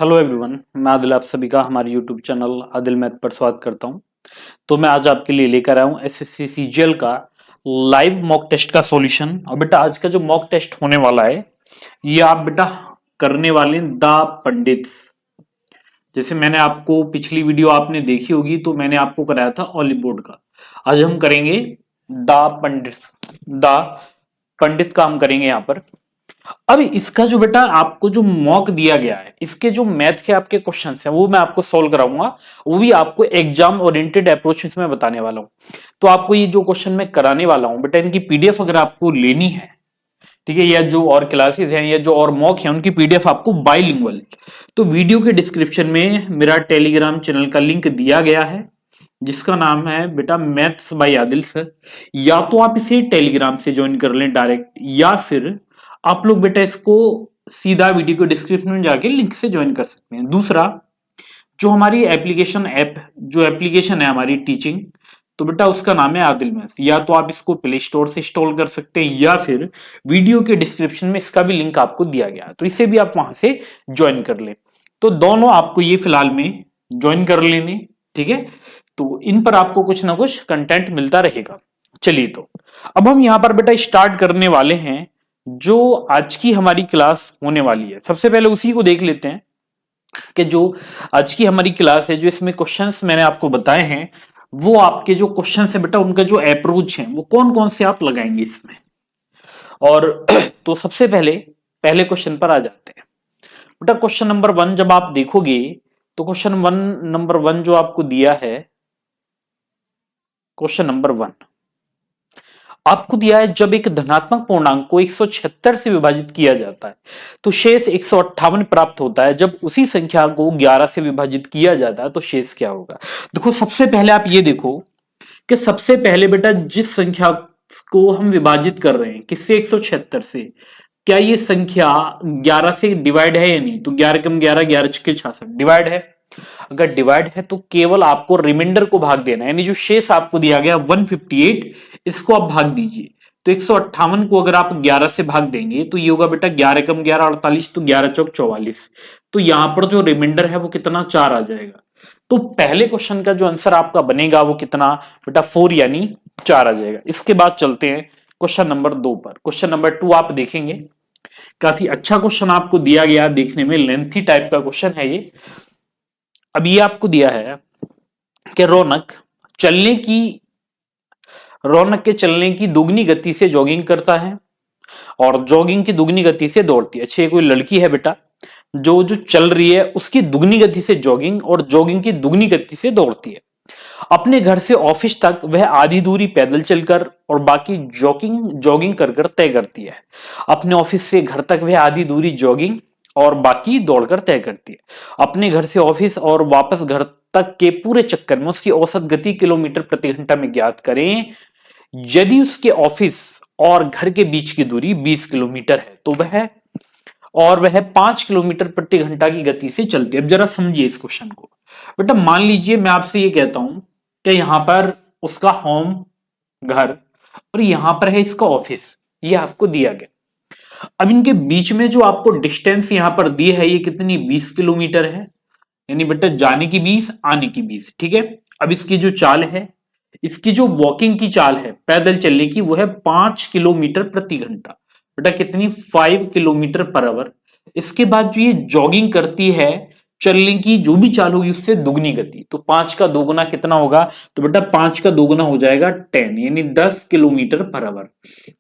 Hello everyone, मैं आदिल आप सभी का हमारे यूट्यूब चैनल आदिल मैथ पर स्वागत करता हूं। तो मैं आज आपके लिए लेकर आया हूं एसएससी सीजीएल का लाइव मॉक टेस्ट का सॉल्यूशन। और बेटा आज का जो मॉक टेस्ट होने वाला है ये आप बेटा करने वाले हैं द पंडित्स। जैसे मैंने आपको पिछली वीडियो आपने देखी होगी तो मैंने आपको कराया था ऑलिव बोर्ड का। आज हम करेंगे द पंडित्स। द पंडित का हम करेंगे यहाँ पर। अब इसका जो बेटा आपको जो मॉक दिया गया है, इसके जो मैथ के आपके क्वेश्चन हैं वो मैं आपको सोल्व कराऊंगा। वो भी आपको एग्जाम ओरिएंटेड अप्रोच में बताने वाला हूं। तो आपको ये जो क्वेश्चन मैं कराने वाला हूं बेटा, इनकी पीडीएफ अगर आपको लेनी है, ठीक है, या जो और क्लासेस हैं या जो और मॉक है उनकी पीडीएफ आपको बाइलिंगुअल, तो वीडियो के डिस्क्रिप्शन में मेरा टेलीग्राम चैनल का लिंक दिया गया है जिसका नाम है बेटा मैथ्स बाय आदिल सर। या तो आप इसे टेलीग्राम से ज्वाइन कर लें डायरेक्ट, या फिर आप लोग बेटा इसको सीधा वीडियो के डिस्क्रिप्शन में जाके लिंक से ज्वाइन कर सकते हैं। दूसरा, जो हमारी एप्लीकेशन ऐप जो एप्लीकेशन है हमारी टीचिंग, तो बेटा उसका नाम है आदिल मैथ्स। या तो आप इसको प्ले स्टोर से इंस्टॉल कर सकते हैं या फिर वीडियो के डिस्क्रिप्शन में इसका भी लिंक आपको दिया गया है, तो इसे भी आप वहां से ज्वाइन कर ले। तो दोनों आपको ये फिलहाल में ज्वाइन कर लेने, ठीक है। तो इन पर आपको कुछ ना कुछ कंटेंट मिलता रहेगा। चलिए, तो अब हम यहां पर बेटा स्टार्ट करने वाले हैं जो आज की हमारी क्लास होने वाली है। सबसे पहले उसी को देख लेते हैं कि जो आज की हमारी क्लास है, जो इसमें क्वेश्चंस मैंने आपको बताए हैं, वो आपके जो क्वेश्चंस है बेटा उनका जो अप्रोच है वो कौन कौन से आप लगाएंगे इसमें। और तो सबसे पहले पहले क्वेश्चन पर आ जाते हैं बेटा। क्वेश्चन नंबर 1 जब आप देखोगे तो क्वेश्चन नंबर 1 जो आपको दिया है, क्वेश्चन नंबर 1 आपको दिया है, जब एक धनात्मक पूर्णांक को 176 से विभाजित किया जाता है तो शेष 158 प्राप्त होता है। जब उसी संख्या को 11 से विभाजित किया जाता है तो शेष क्या होगा। देखो, सबसे पहले आप ये देखो कि सबसे पहले बेटा जिस संख्या को हम विभाजित कर रहे हैं किससे, 176 से, क्या ये संख्या 11 से डिवाइड है या नहीं। तो 11 कम 11, 11 छक्के 66, डिवाइड है। अगर डिवाइड है तो केवल आपको रिमाइंडर को भाग देना है, यानी जो शेष आपको दिया गया 158, इसको आप भाग दीजिए। तो 158 को अगर आप 11 से भाग देंगे तो ये होगा बेटा 11 कम 11 48, तो 11 चौक 44। तो यहां पर जो रिमाइंडर है वो कितना, 4 आ जाएगा। तो पहले क्वेश्चन का जो आंसर आपका बनेगा वो कितना बेटा, 4 यानी 4 आ जाएगा। इसके बाद चलते हैं क्वेश्चन नंबर 2 पर। क्वेश्चन नंबर 2 आप देखेंगे, काफी अच्छा क्वेश्चन आपको दिया गया, देखने में लेंथी टाइप का क्वेश्चन है ये। अब ये आपको दिया है कि रौनक के चलने की दुगनी गति से जॉगिंग करता है और जॉगिंग की दुगनी गति से दौड़ती है। अच्छा, कोई लड़की है बेटा जो जो चल रही है उसकी दुगनी गति से जॉगिंग और जॉगिंग की दुगनी गति से दौड़ती है। अपने घर से ऑफिस तक वह आधी दूरी पैदल चलकर और बाकी जॉगिंग कर कर तय करती है। अपने ऑफिस से घर तक वह आधी दूरी जॉगिंग और बाकी दौड़कर तय करती है। अपने घर से ऑफिस और वापस घर तक के पूरे चक्कर में उसकी औसत गति किलोमीटर प्रति घंटा में ज्ञात करें। यदि उसके ऑफिस और घर के बीच की दूरी 20 किलोमीटर है तो वह 5 किलोमीटर प्रति घंटा की गति से चलती है। अब जरा समझिए इस क्वेश्चन को बेटा। मान लीजिए मैं आपसे ये कहता हूं कि यहां पर उसका होम घर और यहां पर है इसका ऑफिस, ये आपको दिया गया। अब इनके बीच में जो आपको डिस्टेंस यहां पर दी है ये कितनी, 20 किलोमीटर है, यानी बेटा जाने की 20 आने की 20, ठीक है। अब इसकी जो चाल है, इसकी जो वॉकिंग की चाल है पैदल चलने की, वो है 5 किलोमीटर प्रति घंटा, बेटा कितनी, 5 किलोमीटर पर आवर। इसके बाद जो ये जॉगिंग करती है, चलने की जो भी चाल होगी उससे दुगनी गति, तो 5 का दोगुना कितना होगा, तो बेटा 5 का दोगुना हो जाएगा 10, यानी 10 किलोमीटर पर आवर।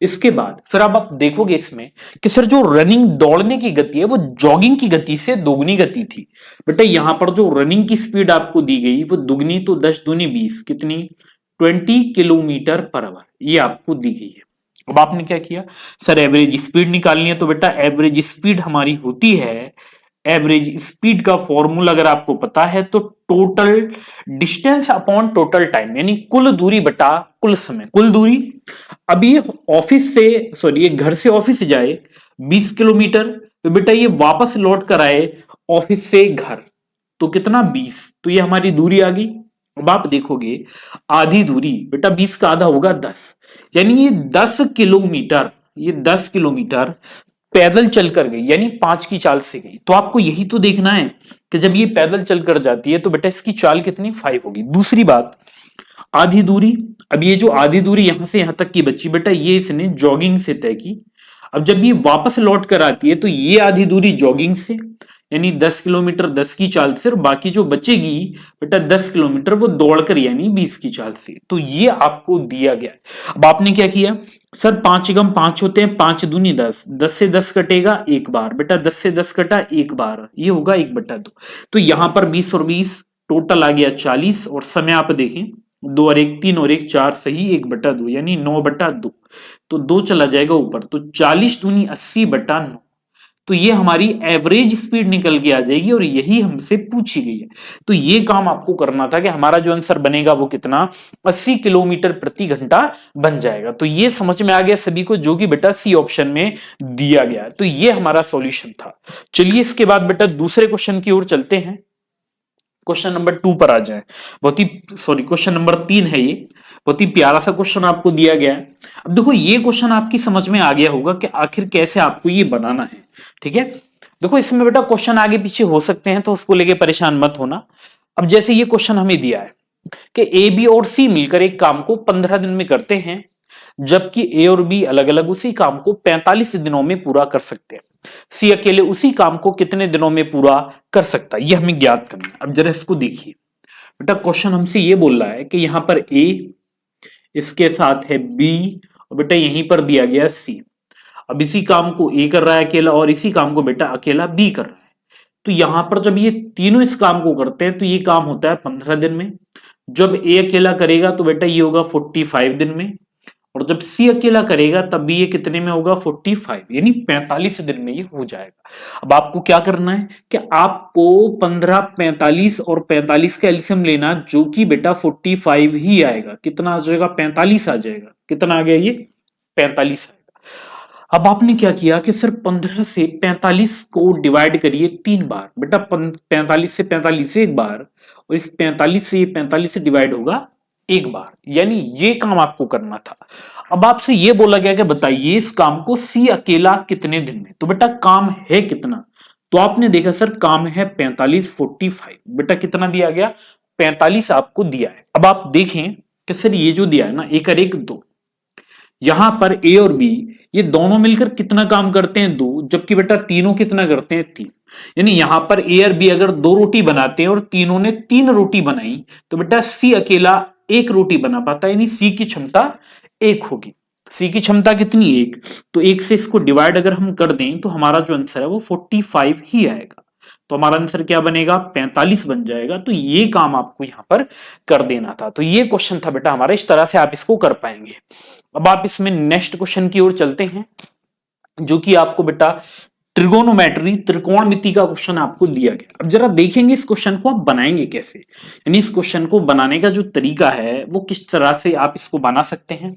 इसके बाद फिर अब आप देखोगे इसमें कि सर जो रनिंग दौड़ने की गति है वो जॉगिंग की गति से दोगुनी गति थी। बेटा यहां पर जो रनिंग की स्पीड आपको दी गई वो दुगनी, तो 10 दूनी 20, कितनी, 20 किलोमीटर पर आवर, ये आपको दी गई है। अब आपने क्या किया, सर एवरेज स्पीड निकालनी है, तो बेटा एवरेज स्पीड हमारी होती है, एवरेज स्पीड का फॉर्मूला अगर आपको पता है तो total distance upon total time, यानी कुल दूरी बटा कुल समय, कुल दूरी। अब ये ऑफिस से सॉरी ये घर से ऑफिस जाए 20 किलोमीटर, तो बेटा ये वापस लौट कर आए ऑफिस से घर, तो कितना, 20, तो ये हमारी दूरी आ गई। अब आप देखोगे आधी दूरी बेटा 20 का आधा होगा 10, यानी ये 10 किलोमीटर, ये 10 किलोमीटर पैदल चलकर गई यानी 5 की चाल से गई, तो आपको यही तो देखना है कि जब ये पैदल चलकर जाती है तो बेटा इसकी चाल कितनी 5 होगी। दूसरी बात, आधी दूरी, अब ये जो आधी दूरी यहां से यहां तक की बची बेटा ये इसने जॉगिंग से तय की। अब जब ये वापस लौट कर आती है तो ये आधी दूरी जॉगिंग से यानी 10 किलोमीटर 10 की चाल से, और बाकी जो बचेगी बेटा 10 किलोमीटर वो दौड़कर यानी 20 की चाल से। तो ये आपको दिया गया है। अब आपने क्या किया, सर 5 एकम 5 होते हैं, 5 दूनी 10, 10 से 10 कटेगा एक बार, बेटा 10 से 10 कटा एक बार, ये होगा 1/2। तो यहां पर 20 और 20 टोटल आ गया 40, और समय आप देखें 2 और 1 3 और 1 4 सही 1/2 यानी 9/2। तो 2 चला जाएगा ऊपर, तो 40 दूनी 80/9। तो ये हमारी एवरेज स्पीड निकल के आ जाएगी और यही हमसे पूछी गई है। तो ये काम आपको करना था कि हमारा जो आंसर बनेगा वो कितना 80 किलोमीटर प्रति घंटा बन जाएगा। तो ये समझ में आ गया सभी को, जो कि बेटा सी ऑप्शन में दिया गया है। तो ये हमारा सॉल्यूशन था। चलिए इसके बाद बेटा दूसरे क्वेश्चन की ओर चलते हैं। क्वेश्चन नंबर 2 पर आ जाए। क्वेश्चन नंबर 3 है ये। बहुत ही प्यारा सा क्वेश्चन आपको दिया गया है। अब देखो ये क्वेश्चन आपकी समझ में आ गया होगा कि आखिर कैसे आपको ये बनाना है। ठीक है, देखो इसमें बेटा क्वेश्चन आगे पीछे हो सकते हैं तो उसको लेके परेशान मत होना। अब जैसे ये क्वेश्चन हमें दिया है कि ए बी और सी मिलकर एक काम को 15 दिन में करते हैं, जबकि ए और बी अलग अलग उसी काम को 45 दिनों में पूरा कर सकते हैं। सी अकेले उसी काम को कितने दिनों में पूरा कर सकता है, यह हमें ज्ञात करना है। अब जरा इसको देखिए बेटा, क्वेश्चन हमसे ये बोल रहा है कि यहां पर ए, इसके साथ है बी, और बेटा यहीं पर दिया गया सी। अब इसी काम को ए कर रहा है अकेला और इसी काम को बेटा अकेला बी कर रहा है। तो यहां पर जब ये तीनों इस काम को करते हैं तो ये काम होता है 15 दिन में। जब ए अकेला करेगा तो बेटा ये होगा 45 दिन में, और जब सी अकेला करेगा तब भी ये कितने में होगा 45 यानी 45 दिन में ये हो जाएगा। अब आपको क्या करना है कि आपको 15 45 और 45 का एलसीएम लेना, जो कि बेटा 45 ही आएगा। कितना आ जाएगा 45 आ जाएगा। कितना आ गया ये 45 आएगा। अब आपने क्या किया कि सर 15 से 45 को डिवाइड करिए 3 बार, बेटा 45 से 45 एक बार, और इस 45 से ये 45 से डिवाइड होगा एक बार, यानी ये काम आपको करना था। अब आपसे ये बोला गया कि बताइए इस काम को सी अकेला कितने दिन में। तो बेटा काम है कितना, तो आपने देखा सर काम है 45 45, बेटा कितना दिया गया 45 आपको दिया है। अब आप देखें कि सर ये जो दिया है ना 1 और 1 2, यहां पर ए और बी ये दोनों मिलकर कितना काम करते हैं 2, जबकि बेटा तीनों कितना करते हैं 3। यानी यहां पर ए और बी अगर 2 रोटी बनाते हैं और तीनों ने 3 रोटी बनाई, तो बेटा सी अकेला 1 रोटी बना पाता है, यानी सी की क्षमता 1 होगी। सी की क्षमता कितनी 1, तो 1 से इसको डिवाइड अगर हम कर दें तो हमारा जो आंसर है वो 45 ही आएगा। तो हमारा आंसर क्या बनेगा 45 बन जाएगा। तो ये काम आपको यहां पर कर देना था। तो ये क्वेश्चन था बेटा हमारा, इस तरह से आप इसको कर पाएंगे। अब आप इसमें नेक्स्ट क्वेश्चन की ओर चलते हैं, जो कि आपको बेटा ट्रिगोनोमेट्री त्रिकोणमिति का क्वेश्चन आपको दिया गया। अब जरा देखेंगे इस क्वेश्चन को आप बनाएंगे कैसे, यानी इस क्वेश्चन को बनाने का जो तरीका है वो किस तरह से आप इसको बना सकते हैं,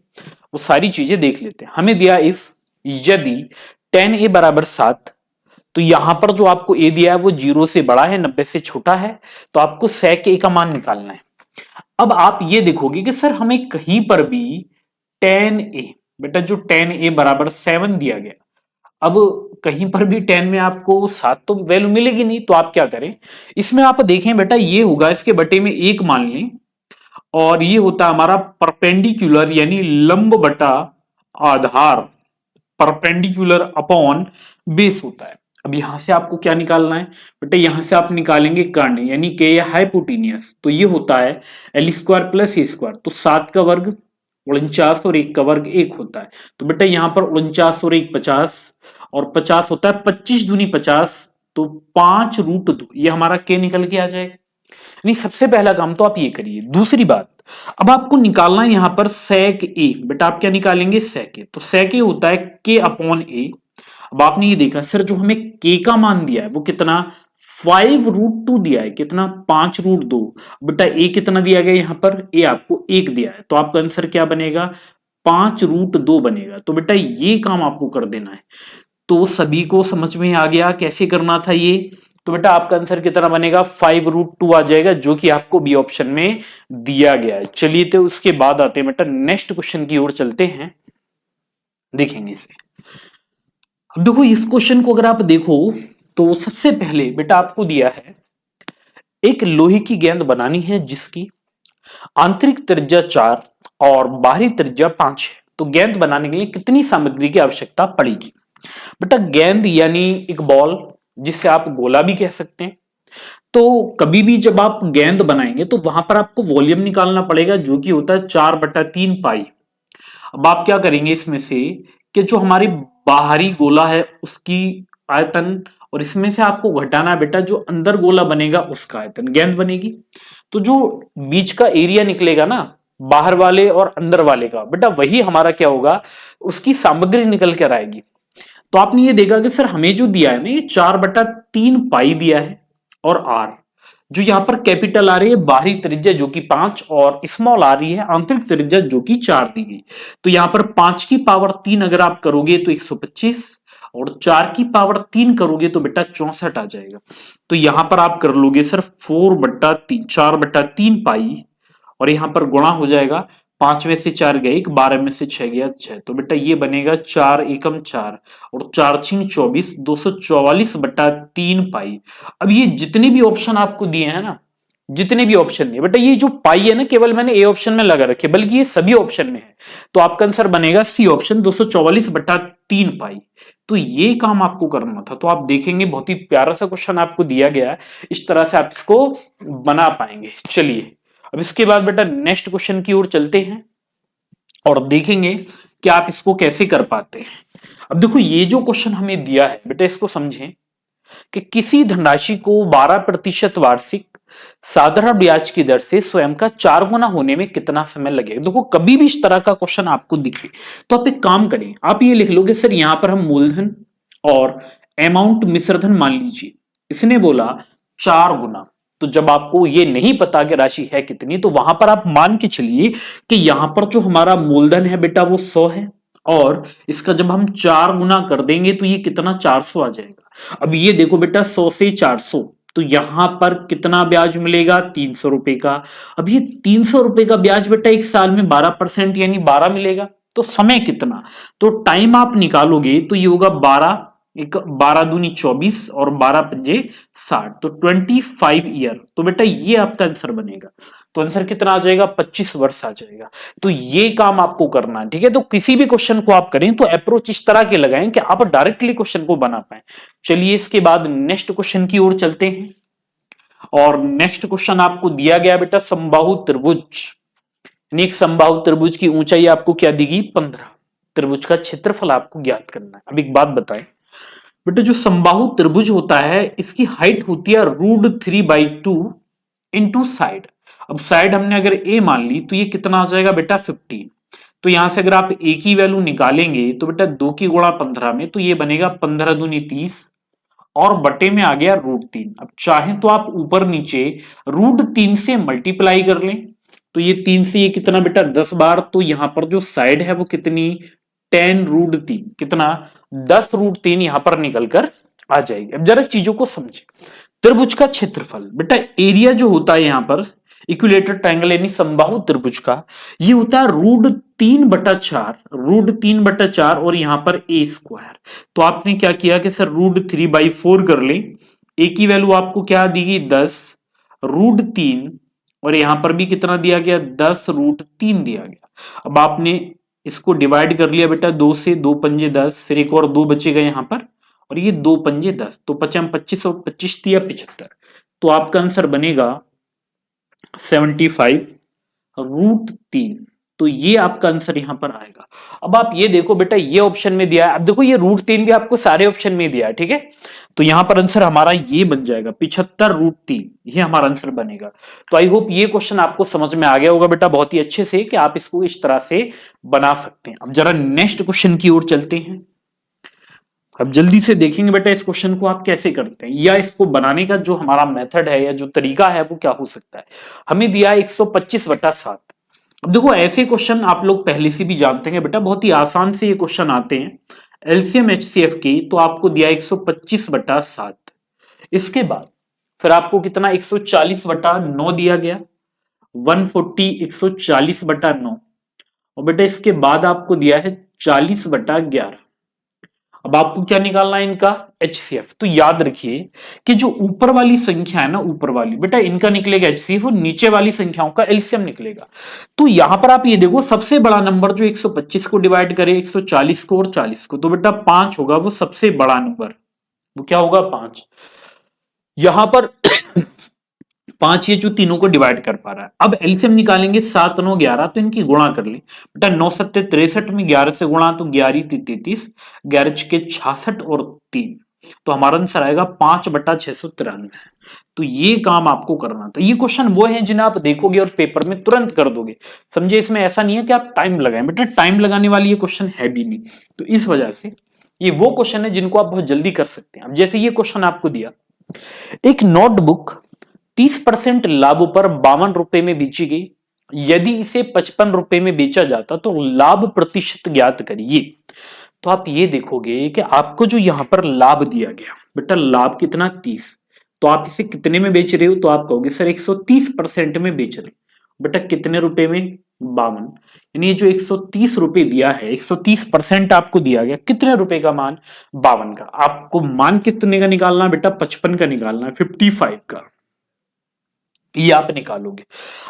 वो सारी चीजें देख लेते हैं। हमें दिया इफ यदि tan a बराबर 7, तो यहां पर जो आपको a दिया है वो 0 से बड़ा है 90 से छोटा है, तो आपको sec a का मान निकालना है। अब आप ये देखोगे कि सर हमें कहीं पर भी tan a, बेटा जो tan a बराबर 7 दिया गया, अब कहीं पर भी 10 में आपको 7 तो वैल्यू मिलेगी नहीं, तो आप क्या करें, इसमें आप देखें बेटा ये होगा इसके बटे में 1 मान लें, और ये होता है हमारा परपेंडिकुलर यानी लंब बटा आधार, परपेंडिकुलर अपॉन बेस होता है। अब यहां से आपको क्या निकालना है बेटा, यहां से आप निकालेंगे कर्ण यानी के या हाइपोटेनियस, तो ये होता है एल स्क्वायर प्लस ए स्क्वायर, तो 7 का वर्ग 49 और 1 का वर्ग 1 होता है। तो बेटा यहां पर 49 और 1 50, और 50 होता है 25 दूनी 50, तो 5√2 ये हमारा के निकल के आ जाएगा। यानी सबसे पहला काम तो आप ये करिए। दूसरी बात, अब आपको निकालना है यहां पर sec a, बेटा आप क्या निकालेंगे sec a, तो sec a होता है k अपॉन a। अब आपने ये देखा सर जो हमें k का मान दिया है वो कितना 5√2 दिया है, कितना 5√2, बेटा a कितना दिया गया यहां पर, a आपको 1 दिया है, तो आपका आंसर क्या बनेगा 5√2 बनेगा। तो बेटा ये काम आपको कर देना है। तो सभी को समझ में आ गया कैसे करना था ये, तो बेटा आपका आंसर कितना बनेगा 5√2 आ जाएगा, जो कि आपको बी ऑप्शन में दिया गया है। चलिए तो उसके बाद आते हैं बेटा नेक्स्ट क्वेश्चन की ओर चलते हैं, देखेंगे इसे। अब देखो इस क्वेश्चन को अगर आप देखो तो सबसे पहले बेटा आपको दिया है एक लोहे की गेंद बनानी है जिसकी आंतरिक त्रिज्या 4 और बाहरी त्रिज्या 5 है। तो गेंद बनाने के लिए कितनी सामग्री की आवश्यकता पड़ेगी? बेटा गेंद यानी एक बॉल, जिसे आप गोला भी कह सकते हैं। तो कभी भी जब आप गेंद बनाएंगे तो वहां पर आपको वॉल्यूम निकालना पड़ेगा जो कि होता है 4/3 पाई। अब आप क्या करेंगे इसमें से कि जो हमारी बाहरी गोला है उसकी आयतन, और इसमें से आपको घटाना है बेटा जो अंदर गोला बनेगा उसका आयतन, गेंद बनेगी। तो जो बीच का एरिया निकलेगा ना बाहर वाले और अंदर वाले का, बेटा वही हमारा क्या होगा, उसकी सामग्री निकल कर आएगी। तो आपने ये देखा कि सर हमें जो दिया है ना ये 4/3 पाई दिया है, और आर जो यहां पर कैपिटल आ रही है बाहरी त्रिज्या जो कि 5 और स्मॉल आ रही है आंतरिक त्रिज्या जो कि 4 दी गई। तो यहां पर 5 की पावर 3 अगर आप करोगे तो 125, और 4 की पावर 3 करोगे तो बेटा 64 आ जाएगा। तो यहां पर आप कर लोगे सर 4/3, 4/3 पाई, और यहां पर गुणा हो जाएगा, 5 में से 4 गए 1, 12 में से 6 गया 6, तो बेटा ये बनेगा 4 एकम 4 और 4 6 24, 244/3 पाई। अब ये जितने भी ऑप्शन आपको दिए हैं ना, जितने भी ऑप्शन दिए बेटा, ये जो पाई है ना केवल मैंने ए ऑप्शन में लगा रखे, बल्कि ये सभी ऑप्शन में है। तो आपका आंसर बनेगा सी ऑप्शन 244/3 पाई। तो ये काम आपको करना था। तो आप देखेंगे बहुत ही प्यारा सा क्वेश्चन आपको दिया गया है, इस तरह से आप इसको बना पाएंगे। चलिए अब इसके बाद बेटा नेक्स्ट क्वेश्चन की ओर चलते हैं और देखेंगे कि आप इसको कैसे कर पाते हैं। अब देखो ये जो क्वेश्चन हमें दिया है बेटा इसको समझें कि किसी धनराशि को 12% वार्षिक साधारण ब्याज की दर से स्वयं का 4 गुना होने में कितना समय लगेगा। देखो कभी भी इस तरह का क्वेश्चन आपको दिखे तो आप एक काम करें, आप ये लिख लोगे सर यहां पर हम मूलधन और अमाउंट मिश्रधन मान लीजिए, इसने बोला 4 गुना। तो जब आपको ये नहीं पता कि राशि है कितनी तो वहां पर आप मान के चलिए कि यहां पर जो हमारा मूलधन है बेटा वो 100 है, और इसका जब हम 4 गुना कर देंगे तो ये कितना 400 आ जाएगा। अब ये देखो बेटा 100 से 400, तो यहां पर कितना ब्याज मिलेगा 300 रुपए का। अब ये 300 रुपए का ब्याज बेटा एक साल में 12% यानी 12 मिलेगा। तो समय कितना, तो टाइम आप निकालोगे तो ये होगा 12, एक 12 दूनी 24 और 12 पंजे 60, तो 25 ईयर। तो बेटा ये आपका आंसर बनेगा। तो आंसर कितना आ जाएगा 25 वर्ष आ जाएगा। तो ये काम आपको करना है, ठीक है। तो किसी भी क्वेश्चन को आप करें तो अप्रोच इस तरह के लगाएं कि आप डायरेक्टली क्वेश्चन को बना पाए। चलिए इसके बाद नेक्स्ट क्वेश्चन की ओर चलते हैं, और नेक्स्ट क्वेश्चन आपको दिया गया बेटा समबाहु त्रिभुज, एक समबाहु त्रिभुज की ऊंचाई आपको क्या दी गई 15, त्रिभुज का क्षेत्रफल आपको ज्ञात करना है। अब एक बात बताएं बेटा, जो समबाहु त्रिभुज होता है इसकी हाइट होती है √3/2 इंटू साइड। अब साइड हमने अगर ए मान ली तो ये कितना आ जाएगा बेटा 15। तो यहां से अगर आप ए की वैल्यू निकालेंगे तो बेटा 2 की गुणा 15 में, तो ये बनेगा 15 दूनी 30 और बटे में आ गया √3। अब चाहे तो आप ऊपर नीचे √3 से मल्टीप्लाई कर लें, तो ये 3 से ये कितना बेटा 10 बार, तो यहां पर जो साइड है वो कितनी 10√3, कितना 10√3 यहां पर निकल कर आ जाएगी। अब जरा चीजों को समझे, त्रिभुज का क्षेत्रफल बेटा एरिया जो होता है यहां पर इक्विलेटर ट्रायंगल यानी समबाहु त्रिभुज का, ये होता है √3/4, √3/4 और यहां पर ए स्क्वायर। तो आपने क्या किया कि सर √3/4 कर ले, ए की वैल्यू आपको क्या दी गई 10, √3 और यहां पर भी कितना दिया गया 10√3 दिया गया। अब आपने इसको डिवाइड कर लिया बेटा 2 से, 2 पंजे 10, फिर एक और 2 बचेगा यहां पर, और ये 2 पंजे 10, तो 55 25 और 25 दिया 75। तो आपका आंसर बनेगा 75√3। तो ये आपका आंसर यहां पर आएगा। अब आप ये देखो बेटा ये ऑप्शन में दिया है, अब देखो ये √3 भी आपको सारे ऑप्शन में दिया है, ठीक है। तो यहां पर आंसर हमारा ये बन जाएगा 75√3, ये हमारा आंसर बनेगा। तो आई होप ये क्वेश्चन आपको समझ में आ गया होगा बेटा बहुत ही अच्छे से कि आप इसको इस तरह से बना सकते हैं। अब जरा नेक्स्ट क्वेश्चन की ओर चलते हैं। अब जल्दी से देखेंगे बेटा इस क्वेश्चन को आप कैसे करते हैं, या इसको बनाने का जो हमारा मेथड है या जो तरीका है वो क्या हो सकता है। हमें दिया है 125/7। अब देखो ऐसे क्वेश्चन आप लोग पहले से भी जानते हैं बेटा, बहुत ही आसान से ये क्वेश्चन आते हैं एलसीएम एचसीएफ की। तो आपको दिया 125/7, इसके बाद फिर आपको कितना 140/9 दिया गया, 140 140/9, और बेटा इसके बाद आपको दिया है 40/11। अब आपको क्या निकालना है इनका HCF। तो याद रखिए कि जो ऊपर वाली संख्या है ना, ऊपर वाली बेटा इनका निकलेगा HCF और नीचे वाली संख्याओं का एलसीएम निकलेगा। तो यहां पर आप ये देखो सबसे बड़ा नंबर जो 125 को डिवाइड करे 140 को और 40 को, तो बेटा 5 होगा वो सबसे बड़ा नंबर, वो क्या होगा 5। यहां पर 5 ये जो तीनों को डिवाइड कर पा रहा है। अब एलसीएम निकालेंगे 7 9 11, तो इनकी गुणा कर ले बेटा। 9 7 63 में 11 से गुणा तो 11 33, 11 के 66 और 3, तो हमारा आंसर आएगा 5/693। तो ये काम आपको करना था। ये क्वेश्चन वो है जिन्हें आप देखोगे और पेपर में तुरंत कर दोगे, समझे। इसमें ऐसा नहीं है कि आप टाइम लगाएं, बेटा टाइम लगाने वाली ये क्वेश्चन है भी नहीं। तो इस वजह से ये वो क्वेश्चन है जिनको आप बहुत जल्दी कर सकते हैं। अब जैसे ये क्वेश्चन आपको दिया, एक नोटबुक 30% लाभ पर 52 रुपए में बेची गई, यदि इसे 55 रुपए में बेचा जाता तो लाभ प्रतिशत ज्ञात करिए। तो आप ये देखोगे कि आपको जो यहां पर लाभ दिया गया बेटा, लाभ कितना 30, तो आप इसे कितने में बेच रहे हो, तो आप कहोगे सर 130% में बेच रहे बेटा। कितने रुपए में 52, यानी ये जो 130 रुपए दिया है, 130% आपको दिया गया, कितने रुपए का मान 52 का। आपको मान कितने का निकालना बेटा, 55 का निकालना है, 55 का, ये आप निकालोगे।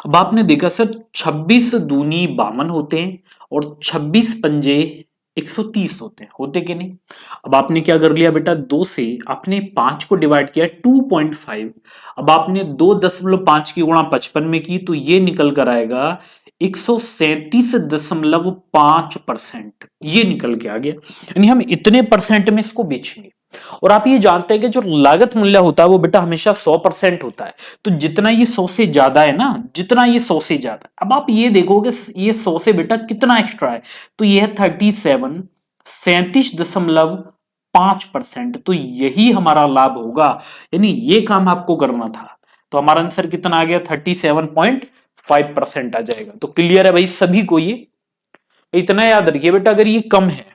अब आपने देखा सर 26 दूनी 52 होते हैं और 26 पंजे 130 होते कि नहीं। अब आपने क्या कर लिया बेटा, 2 से आपने 5 को डिवाइड किया 2.5। अब आपने 2.5 की गुणा 55 में की, तो ये निकल कर आएगा 137.5%, ये निकल के आ गया। यानी हम इतने परसेंट में इसको बेचेंगे। और आप ये जानते हैं कि जो लागत मूल्य होता है वो बेटा हमेशा 100% होता है। तो जितना ये 100 से ज्यादा है ना, जितना ये 100 से ज्यादा है, अब आप ये देखोगे ये 100 से बेटा कितना एक्स्ट्रा है, तो ये है 37.5%, तो यही हमारा लाभ होगा। यानी ये काम आपको करना था। तो हमारा आंसर कितना आ गया, 37.5% आ जाएगा। तो क्लियर है भाई सभी को। ये इतना याद रखिए बेटा, अगर ये कम है,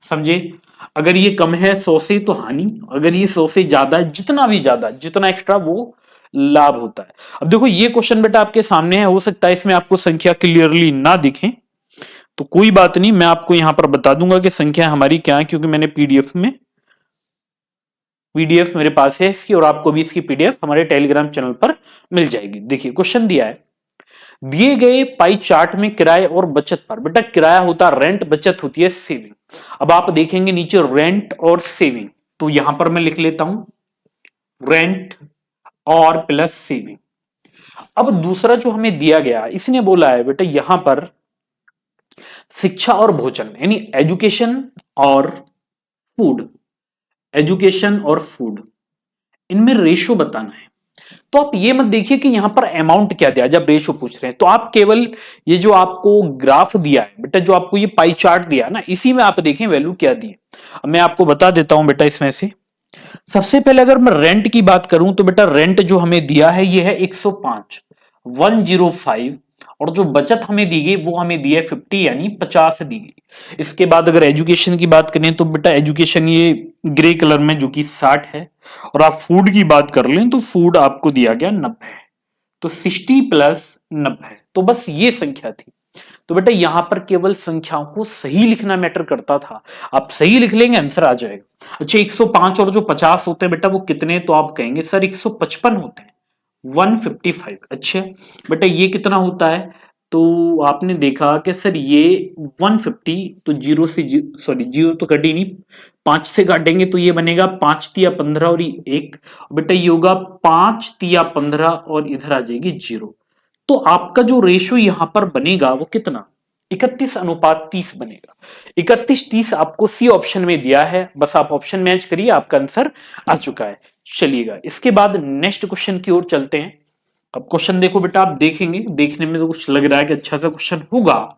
समझे, अगर ये कम है 100 से तो हानि, अगर ये 100 से ज्यादा है, जितना भी ज्यादा, जितना एक्स्ट्रा वो लाभ होता है। अब देखो ये क्वेश्चन बेटा आपके सामने है, हो सकता है इसमें आपको संख्या क्लियरली ना दिखे, तो कोई बात नहीं, मैं आपको यहां पर बता दूंगा कि संख्या हमारी क्या है, क्योंकि मैंने पीडीएफ मेरे पास है इसकी, और आपको भी इसकी पीडीएफ हमारे टेलीग्राम चैनल पर मिल जाएगी। देखिए क्वेश्चन दिया है, दिए गए पाई चार्ट में किराए और बचत पर, बेटा किराया होता है रेंट, बचत होती है सेविंग। अब आप देखेंगे नीचे रेंट और सेविंग, तो यहां पर मैं लिख लेता हूं रेंट और प्लस सेविंग। अब दूसरा जो हमें दिया गया, इसने बोला है बेटा यहां पर शिक्षा और भोजन, यानी एजुकेशन और फूड, एजुकेशन और फूड, इनमें रेशो बताना है। तो आप ये मत देखिए कि यहां पर अमाउंट क्या दिया, जब रेशो पूछ रहे हैं तो आप केवल ये जो आपको ग्राफ दिया है बेटा, जो आपको ये पाई चार्ट दिया ना, इसी में आप देखें वैल्यू क्या दी है। अब मैं आपको बता देता हूं बेटा, इसमें से सबसे पहले अगर मैं रेंट की बात करूं तो बेटा रेंट जो हमें दिया है ये है 105, 105, और जो बचत हमें दी गई वो हमें दी है 50, यानी 50 दी गई। इसके बाद अगर एजुकेशन की बात करें तो बेटा एजुकेशन ये ग्रे कलर में जो कि 60 है, और आप फूड की बात कर लें तो फूड आपको दिया गया 90, तो 60 प्लस 90, तो बस ये संख्या थी। तो बेटा यहां पर केवल संख्याओं को सही लिखना मैटर करता था, आप सही लिख लेंगे आंसर आ जाएगा। अच्छा 105 और जो 50 होते हैं बेटा वो कितने, तो आप कहेंगे सर 155 होते हैं, 155। अच्छा बेटा ये कितना होता है, तो आपने देखा कि सर ये 150, तो जीरो से सॉरी जीरो तो कटी नहीं, 5 से काटेंगे तो ये बनेगा 5 तिया 15 और ये 1, बेटा ये होगा 5 तिया 15 और इधर आ जाएगी 0। तो आपका जो रेशो यहां पर बनेगा वो कितना, 31:30 बनेगा। 31:30 आपको सी ऑप्शन में दिया है, बस आप ऑप्शन मैच करिए, आपका आंसर आ चुका है। चलिएगा इसके बाद नेक्स्ट क्वेश्चन की ओर चलते हैं। अब क्वेश्चन देखो बेटा, आप देखेंगे, देखने में तो कुछ लग रहा है कि अच्छा सा क्वेश्चन होगा।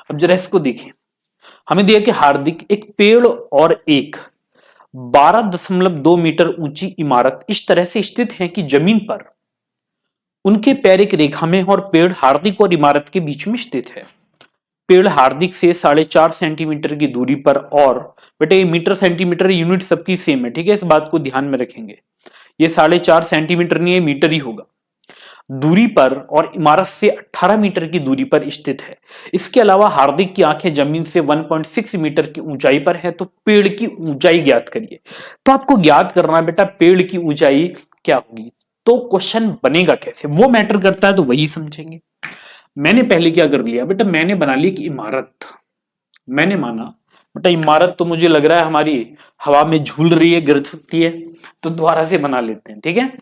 अब जरा इसको देखें, हमें दिया कि हार्दिक एक पेड़ और एक 12.2 मीटर ऊंची इमारत इस तरह से स्थित है कि जमीन पर उनके पैर एक रेखा में, और पेड़ हार्दिक और इमारत के बीच में स्थित है। पेड़ हार्दिक से 4.5 सेंटीमीटर की दूरी पर, और बेटे मीटर सेंटीमीटर यूनिट सबकी सेम है, ठीक है, इस बात को ध्यान में रखेंगे। ये 4.5 सेंटीमीटर नहीं है, मीटर ही होगा। दूरी पर और इमारत से 18 मीटर की दूरी पर स्थित है। इसके अलावा हार्दिक की आंखें जमीन से 1.6 मीटर की ऊंचाई पर है। तो पेड़ की ऊंचाई ज्ञात करिए। तो आपको ज्ञात करना है बेटा पेड़ की ऊंचाई क्या होगी। तो क्वेश्चन बनेगा कैसे वो मैटर करता है, तो वही समझेंगे। मैंने पहले क्या कर लिया बेटा, मैंने बना ली कि इमारत, मैंने माना बेटा इमारत तो मुझे लग रहा है हमारी हवा में झूल रही है, गिर सकती है, तो दोबारा से बना लेते हैं। ठीक है,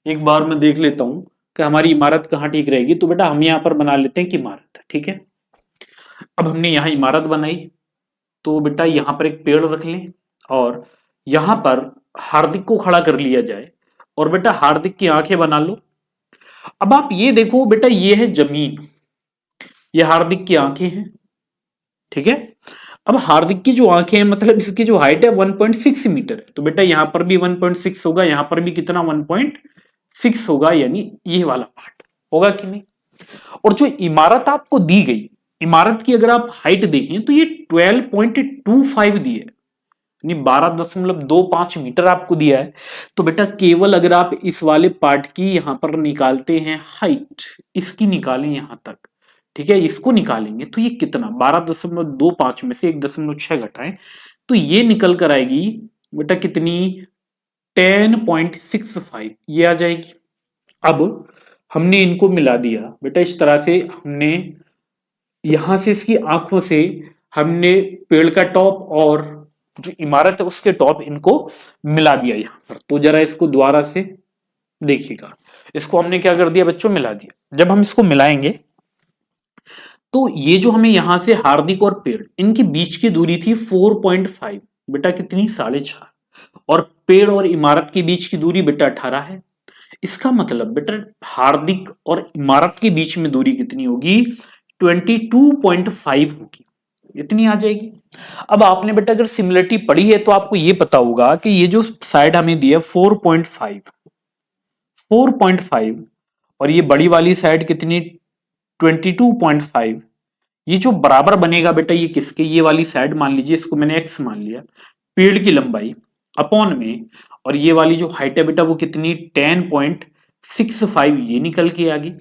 एक बार मैं देख लेता हूं कि हमारी इमारत कहाँ ठीक रहेगी। तो बेटा हम यहां पर बना लेते हैं कि इमारत, ठीक है। अब हमने यहां इमारत बनाई, तो बेटा यहां पर एक पेड़ रख लें और यहां पर हार्दिक को खड़ा कर लिया जाए और बेटा हार्दिक की आंखें बना लो। अब आप ये देखो बेटा, ये है जमीन, ये हार्दिक की आंखें हैं, ठीक है। अब हार्दिक की जो आंखें हैं मतलब इसकी जो हाइट है 1.6 मीटर है, तो बेटा यहां पर भी 1.6 होगा, यहां पर भी कितना 1.6 होगा, यानी ये वाला पार्ट होगा कि नहीं। और जो इमारत आपको दी गई, इमारत की अगर आप हाइट देखें तो ये 12.25 दी है, यानी 12.25 मीटर आपको दिया है। तो बेटा केवल अगर आप इस वाले पार्ट की यहां पर निकालते हैं हाइट, इसकी निकालें यहां तक, ठीक है, इसको निकालेंगे तो ये कितना 12.25 में से 1.6 घटाएं तो ये निकल कर आएगी बेटा कितनी 10.65 ये आ जाएगी। अब हमने इनको मिला दिया बेटा, इस तरह से हमने यहां से इसकी आंखों से हमने पेड़ का टॉप और जो इमारत है उसके टॉप इनको मिला दिया यहां पर। तो जरा इसको दोबारा से देखिएगा, इसको हमने क्या कर दिया बच्चों, मिला दिया। जब हम इसको मिलाएंगे तो ये जो हमें यहां से हार्दिक और पेड़ इनके बीच की दूरी थी 4.5 बेटा कितनी 4.5, और पेड़ और इमारत के बीच की दूरी बेटा 18 है। इसका मतलब बेटा हार्दिक और इमारत के बीच में दूरी कितनी होगी 22.5 होगी, इतनी आ जाएगी। अब आपने बेटा अगर सिमिलरिटी पढ़ी है तो आपको यह पता होगा कि ये जो साइड हमें दी है 4.5 और ये बड़ी वाली साइड कितनी 22.5, ये जो बराबर बनेगा बेटा ये किसके, ये वाली साइड मान लीजिए, इसको मैंने x मान लिया, पेड़ की लंबाई अपॉन में, और ये वाली जो हाइट है बेटा वो कितनी 10.65 ये निकल के आ गई।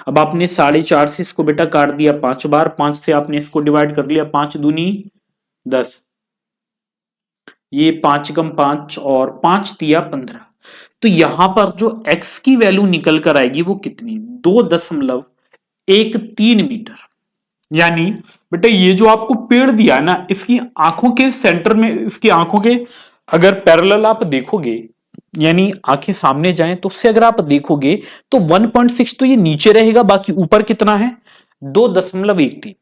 अब आपने 4.5 से इसको बेटा काट दिया 5 बार, 5 से आपने इसको डिवाइड कर लिया, 5 दूनी 10, ये 5 कम 5 और 5 तिया 15। तो यहां पर जो x की वैल्यू निकल कर आएगी वो कितनी 2.13 मीटर। यानी बेटा ये जो आपको पेड़ दिया है ना, इसकी आंखों के सेंटर में, इसकी आंखों के अगर पैरेलल आप देखोगे, यानी आंखें सामने जाएं तो उससे अगर आप देखोगे तो 1.6 तो ये नीचे रहेगा, बाकी ऊपर कितना है 2.13,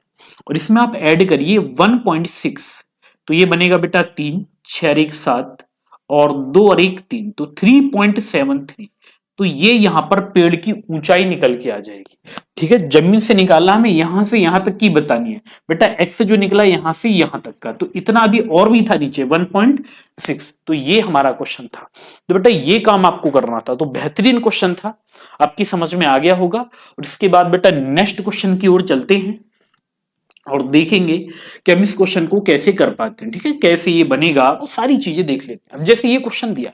और इसमें आप ऐड करिए 1.6 तो ये बनेगा बेटा 3, 6 और 1 7 और 2 और 1 3, तो 3.73। तो ये यहां पर पेड़ की ऊंचाई निकल के आ जाएगी। ठीक है, जमीन से निकालना हमें यहां से यहां तक की बतानी है बेटा, एक्स जो निकला यहां से यहां तक का, तो इतना अभी और भी था नीचे 1.6, तो ये हमारा क्वेश्चन था। तो बेटा ये काम आपको करना था, तो बेहतरीन क्वेश्चन था, आपकी समझ में आ गया होगा। और इसके बाद बेटा नेक्स्ट क्वेश्चन की ओर चलते हैं और देखेंगे कि हम इस क्वेश्चन को कैसे कर पाते हैं। ठीक है, कैसे ये बनेगा वो सारी चीजें देख लेते हैं। अब जैसे ये क्वेश्चन दिया,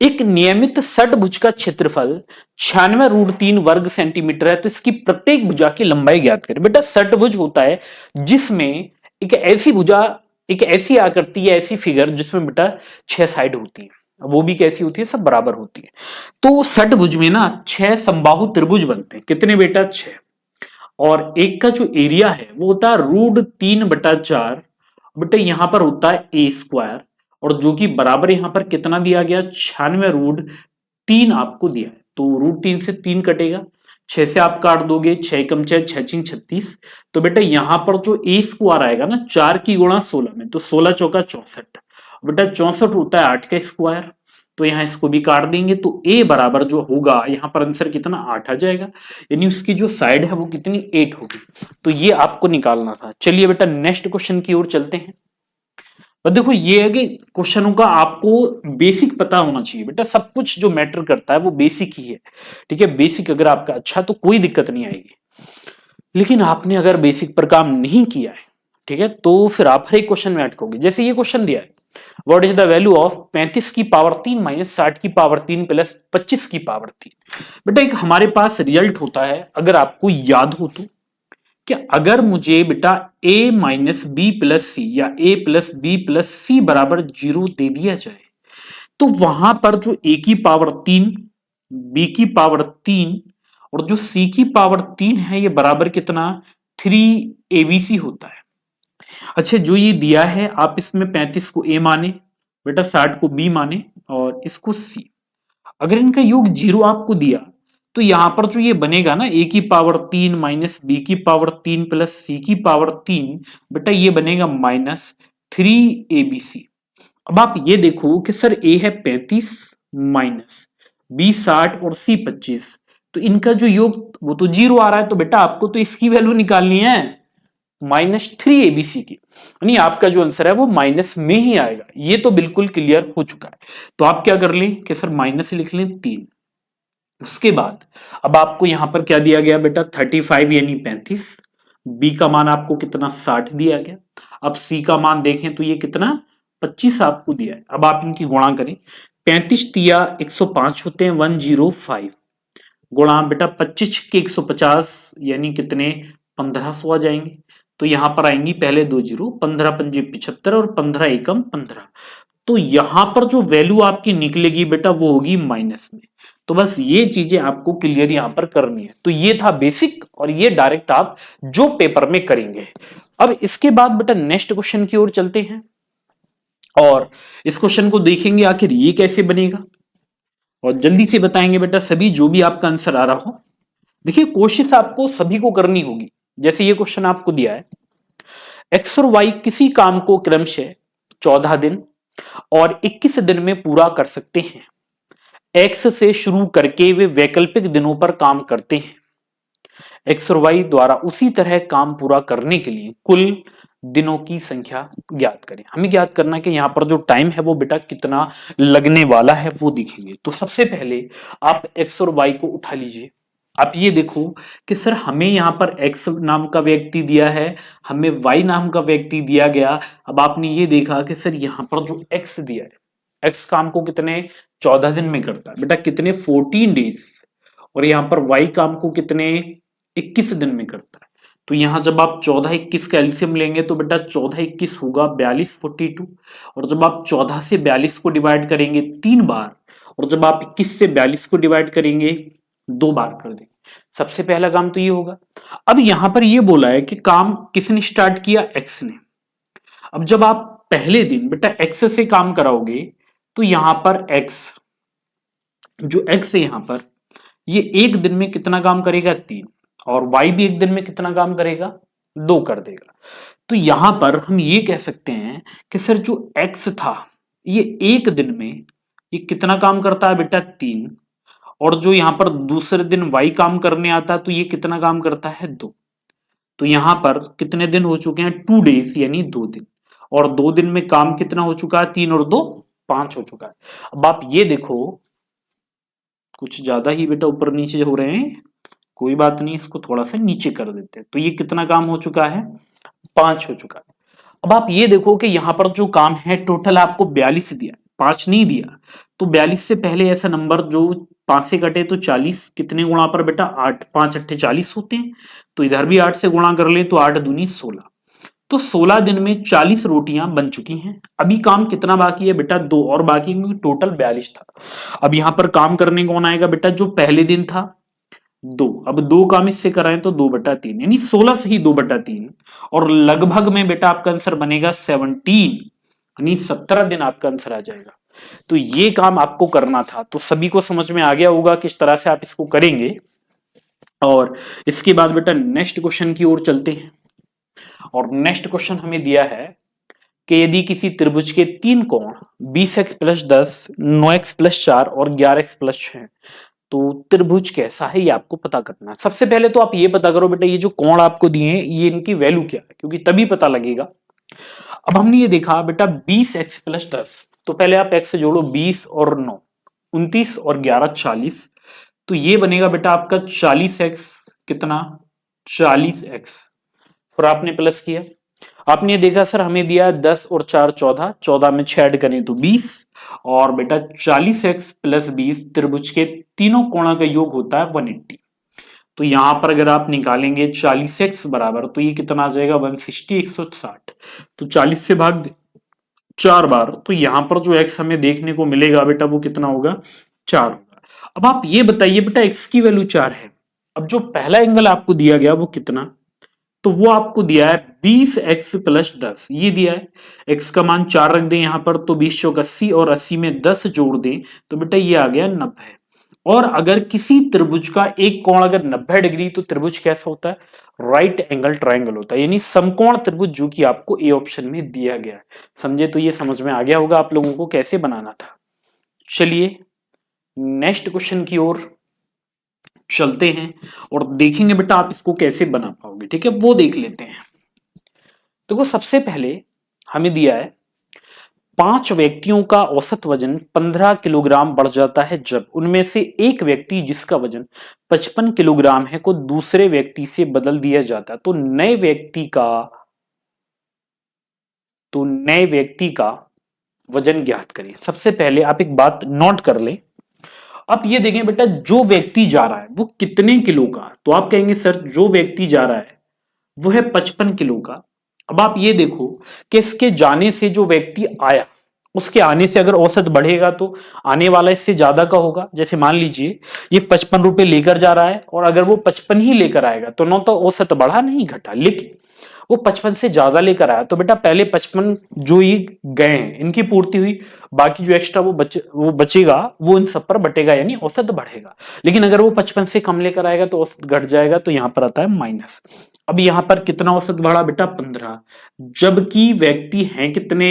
एक नियमित षटभुज का क्षेत्रफल 96√3 वर्ग सेंटीमीटर है, तो इसकी प्रत्येक भुजा की लंबाई ज्ञात करें। बेटा षटभुज होता है जिसमें एक ऐसी भुजा, एक ऐसी आकृति या ऐसी फिगर जिसमें बेटा 6 साइड होती है, वो भी कैसी होती है, सब बराबर होती है। तो षटभुज में ना 6 समबाहु त्रिभुज बनते हैं, कितने बेटा 6, और एक का जो एरिया है वो होता है √3/4, बेटा यहां पर होता है ए स्क्वायर, और जो कि बराबर यहां पर कितना दिया गया 96√3 आपको दिया है, तो √3 से 3 कटेगा, 6 से आप काट दोगे, 6 कम 6 6 36, तो बेटा यहां पर जो ए स्क्वायर आएगा ना 4 की गुणा 16 में, तो 16 चौका 64, बेटा 64 होता है 8 का स्क्वायर, तो यहां इसको भी काट देंगे, तो ए बराबर जो होगा यहां पर आंसर कितना 8 आ जाएगा, यानी उसकी जो साइड है वो कितनी 8 होगी। तो ये आपको निकालना था। चलिए बेटा नेक्स्ट क्वेश्चन की ओर चलते हैं। और देखो ये है कि क्वेश्चनों का आपको बेसिक पता होना चाहिए बेटा, सब कुछ जो मैटर करता है वो बेसिक ही है। ठीक है, बेसिक अगर आपका अच्छा तो कोई दिक्कत नहीं आएगी, लेकिन आपने अगर बेसिक पर काम नहीं किया है, ठीक है, तो फिर आप हर एक क्वेश्चन में अटकोगे। जैसे ये क्वेश्चन दिया है, what is the value of 35 की पावर 3 माइनस 60 की पावर 3 प्लस 25 की पावर 3। बेटा एक हमारे पास रिजल्ट होता है, अगर आपको याद हो तो, कि अगर मुझे बेटा a माइनस बी प्लस सी या a प्लस बी प्लस सी बराबर 0 दे दिया जाए, तो वहां पर जो a की पावर 3, b की पावर 3 और जो c की पावर 3 है, ये बराबर कितना 3abc होता है। अच्छा, जो ये दिया है आप इसमें 35 को a माने, बेटा 60 को b माने और इसको c। अगर इनका योग 0 आपको दिया तो यहां पर जो ये बनेगा ना a की पावर 3 माइनस बी की पावर 3 प्लस सी की पावर 3, बेटा ये बनेगा माइनस 3abc। अब आप ये देखो कि सर a है 35 माइनस b 60 और c 25, तो इनका जो योग वो तो 0 आ रहा है, तो बेटा आपको तो इसकी वैल्यू निकालनी है -3abc की, यानी आपका जो आंसर है वो माइनस में ही आएगा। ये तो बिल्कुल क्लियर हो चुका है। तो आप क्या कर लें कि सर माइनस लिख लें 3। उसके बाद अब आपको यहां पर क्या दिया गया बेटा 35 यानी 35, बी का मान आपको कितना 60 दिया गया, अब सी का मान देखें तो ये कितना 25 आपको दिया है। अब आप इनकी गुणा करें, 35 तिया 105 होते हैं 105, गुणा बेटा 25 के 150 यानी कितने 1500 आ जाएंगे। तो यहां पर आएंगी पहले 2 जीरो, 15 पंजे 75 और 15 एकम 15। तो यहां पर जो वैल्यू आपकी निकलेगी बेटा वो होगी माइनस में। तो बस ये चीजें आपको क्लियर यहां पर करनी है। तो ये था बेसिक, और ये डायरेक्ट आप जो पेपर में करेंगे। अब इसके बाद बेटा नेक्स्ट क्वेश्चन की ओर चलते हैं और इस क्वेश्चन को देखेंगे आखिर ये कैसे बनेगा, और जल्दी से बताएंगे बेटा सभी जो भी आपका आंसर आ रहा हो। देखिए कोशिश आपको सभी को करनी होगी। जैसे ये क्वेश्चन आपको दिया है, एक्स और वाई किसी काम को क्रमशः 14 दिन और 21 दिन में पूरा कर सकते हैं। एक्स से शुरू करके वे वैकल्पिक दिनों पर काम करते हैं। एक्स और वाई द्वारा उसी तरह काम पूरा करने के लिए कुल दिनों की संख्या ज्ञात करें। हमें ज्ञात करना है कि यहां पर जो टाइम है वो बेटा कितना लगने वाला है वो देखेंगे। तो सबसे पहले आप एक्स और वाई को उठा लीजिए। आप ये देखो कि सर हमें यहां पर एक्स नाम का व्यक्ति दिया है, हमें वाई नाम का व्यक्ति दिया गया। अब आपने ये देखा कि सर यहां पर जो एक्स दिया है, एक्स काम को कितने 14 दिन में करता है बेटा, कितने 14 डेज, और यहां पर वाई काम को कितने 21 दिन में करता है। तो यहां जब आप 14 21 का एलसीएम लेंगे तो बेटा 14 21 होगा 42 42, और जब आप 14 से 42 को डिवाइड करेंगे 3 बार, और जब आप 21 से 42 को डिवाइड करेंगे 2 बार कर देंगे। सबसे पहला काम तो ये होगा। अब यहां पर ये बोला है कि काम किसने स्टार्ट किया, एक्स ने। अब जब आप पहले दिन बेटा एक्स से काम कराओगे तो यहां पर एक्स, जो एक्स है यहां पर, ये एक दिन में कितना काम करेगा 3, और वाई भी एक दिन में कितना काम करेगा 2 कर देगा। तो यहां पर हम ये कह सकते हैं कि सर जो एक्स था ये एक दिन में ये कितना काम करता है बेटा 3, और जो यहां पर दूसरे दिन वाई काम करने आता है तो ये कितना काम करता है 2। तो यहां पर कितने दिन हो चुके हैं 2 डेज यानी 2 दिन, और 2 दिन में काम कितना हो चुका है 3 और 2 5 हो चुका है। अब आप ये देखो कुछ ज्यादा ही बेटा ऊपर नीचे हो रहे हैं, कोई बात नहीं, इसको थोड़ा सा नीचे कर देते हैं। तो ये कितना काम हो चुका है 5 हो चुका है। अब आप ये देखो कि यहां पर जो काम है टोटल आपको 42 दिया, 5 नहीं दिया। तो 42 से पहले ऐसा नंबर जो 5 से कटे तो 40, कितने गुणा पर बेटा 8, 5 अट्ठे 40 होते हैं। तो इधर भी 8 से गुणा कर ले तो 8 दूनी 16। तो 16 दिन में 40 रोटियां बन चुकी हैं। अभी काम कितना बाकी है बेटा 2 और बाकी, क्योंकि टोटल 42 था। अब यहां पर काम करने कौन आएगा बेटा, जो पहले दिन था 2। अब 2 काम इससे कराएं तो 2/3 यानी 16 से ही 2/3, और लगभग में बेटा आपका आंसर बनेगा 17 यानी 17 दिन आपका आंसर आ जाएगा। तो ये काम आपको करना था। तो सभी को समझ में आ गया होगा किस तरह से आप इसको करेंगे। और इसके बाद बेटा नेक्स्ट क्वेश्चन की ओर चलते हैं, और नेक्स्ट क्वेश्चन हमें दिया है कि यदि किसी त्रिभुज के 3 कोण 20x प्लस 10, 9x प्लस 4 और 11x प्लस 6, तो त्रिभुज कैसा है ये आपको पता करना है। सबसे पहले तो आप ये पता करो बेटा ये जो कोण आपको दिए हैं ये इनकी वैल्यू क्या है, क्योंकि तभी पता लगेगा। अब हमने ये देखा बेटा 20x प्लस 10, तो पहले आप x से जोड़ो 20 और 9 29 और 11 40, तो ये बनेगा बेटा आपका 40x, कितना 40x, फिर आपने प्लस किया। आपने देखा सर हमें दिया 10 और 4 14, 14 में 6 ऐड करें तो 20, और बेटा 40x प्लस 20 त्रिभुज के तीनों कोणों का योग होता है 180। तो यहां पर अगर आप निकालेंगे 40x बराबर, तो ये कितना आ जाएगा 160 160। तो 40 से भाग दे 4 बार, तो यहां पर जो x हमें देखने को मिलेगा बेटा वो कितना होगा 4 होगा। अब आप ये बताइए बेटा x की वैल्यू 4 है, अब जो पहला एंगल आपको दिया गया वो कितना, तो वो आपको दिया है 20x प्लस 10, ये दिया है। x का मान 4 रख दें यहां पर, तो 20 चौक 80 और 80 में 10 जोड़ दें तो बेटा ये आ गया 90। और अगर किसी त्रिभुज का एक कोण अगर 90 डिग्री, तो त्रिभुज कैसा होता है, राइट एंगल ट्राइंगल होता है, यानी समकोण त्रिभुज, जो कि आपको ए ऑप्शन में दिया गया है। समझे, तो ये समझ में आ गया होगा आप लोगों को कैसे बनाना था। चलिए नेक्स्ट क्वेश्चन की ओर चलते हैं और देखेंगे बेटा आप इसको कैसे बना पाओगे। ठीक है, वो देख लेते हैं। देखो सबसे पहले हमें दिया है 5 व्यक्तियों का औसत वजन 15 किलोग्राम बढ़ जाता है जब उनमें से एक व्यक्ति जिसका वजन 55 किलोग्राम है को दूसरे व्यक्ति से बदल दिया जाता है। तो नए व्यक्ति का वजन ज्ञात करें। सबसे पहले आप एक बात नोट कर ले, अब ये देखें बेटा जो व्यक्ति जा रहा है वो कितने किलो का, तो आप कहेंगे सर जो व्यक्ति जा रहा है वो है 55 किलो का। अब आप ये देखो कि इसके जाने से जो व्यक्ति आया उसके आने से अगर औसत बढ़ेगा तो आने वाला इससे ज्यादा का होगा। जैसे मान लीजिए ये 55 रुपए लेकर जा रहा है और अगर वो 55 ही लेकर आएगा तो न तो औसत बढ़ा नहीं घटा, लेकिन वो 55 से ज्यादा लेकर आया तो बेटा पहले 55 जो ये गए हैं इनकी पूर्ति हुई, बाकी जो एक्स्ट्रा वो बचेगा वो इन सब पर बटेगा, यानी औसत बढ़ेगा। लेकिन अगर वो 55 से कम लेकर आएगा तो औसत घट जाएगा, तो यहां पर आता है माइनस। अब यहां पर कितना औसत बढ़ा बेटा 15, जबकि व्यक्ति हैं कितने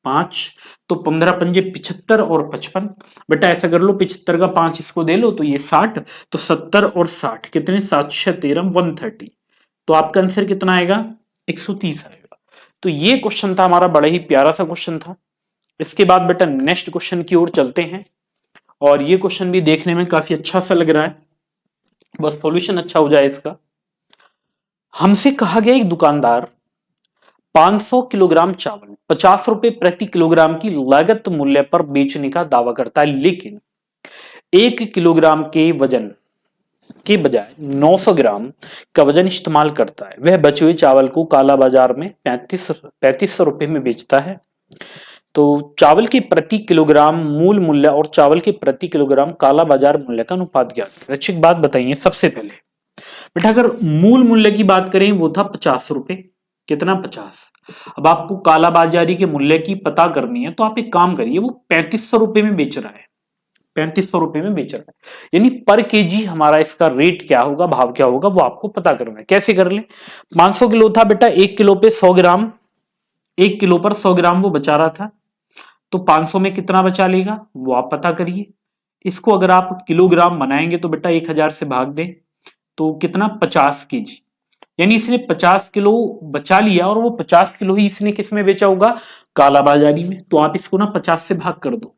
5, तो 15 पंजे 75 और 55, बेटा ऐसा कर लो 75 का 5 इसको दे लो तो ये 60, तो 70 और 60 कितने 7 6 13 130, तो आपका आंसर कितना आएगा 130 आएगा। तो ये क्वेश्चन था हमारा, बड़ा ही प्यारा सा क्वेश्चन था। इसके बाद बेटा नेक्स्ट क्वेश्चन की ओर चलते हैं, और ये क्वेश्चन भी देखने में काफी अच्छा सा लग रहा है, बस सॉल्यूशन अच्छा हो जाए इसका। हमसे कहा गया एक दुकानदार 500 किलोग्राम चावल 50 रुपए प्रति किलोग्राम की लागत मूल्य पर बेचने का दावा करता है, लेकिन 1 किलोग्राम के वजन के बजाय 900 ग्राम का वजन इस्तेमाल करता है। वह बचे हुए चावल को काला बाजार में 3500 रुपए में बेचता है। तो चावल के प्रति किलोग्राम मूल मूल्य और चावल के प्रति किलोग्राम काला बाजार मूल्य का अनुपात ज्ञात करें। अच्छी बात बताइए सबसे पहले बेटा, अगर मूल मूल्य की बात करें वो था 50 रुपए, कितना 50। अब आपको काला बाजारी के मूल्य की पता करनी है तो आप एक काम करिए, वो 3500 रुपए में बेच रहा है, 3500 रुपए में बेच रहा है, यानी पर केजी हमारा इसका रेट क्या होगा, भाव क्या होगा, वो आपको पता करना है। कैसे कर ले, 500 किलो था बेटा, 1 किलो पे 100 ग्राम, 1 किलो पर 100 ग्राम वो बचा रहा था, तो 500 में कितना बचा लेगा वो आप पता करिए। इसको अगर आप किलोग्राम बनाएंगे तो बेटा 1000 से भाग दें तो कितना 50 केजी, यानी इसने 50 किलो बचा लिया और वो 50 किलो ही इसने किस में बेचा होगा, काला बाजारी में। तो आप इसको ना 50 से भाग कर दो,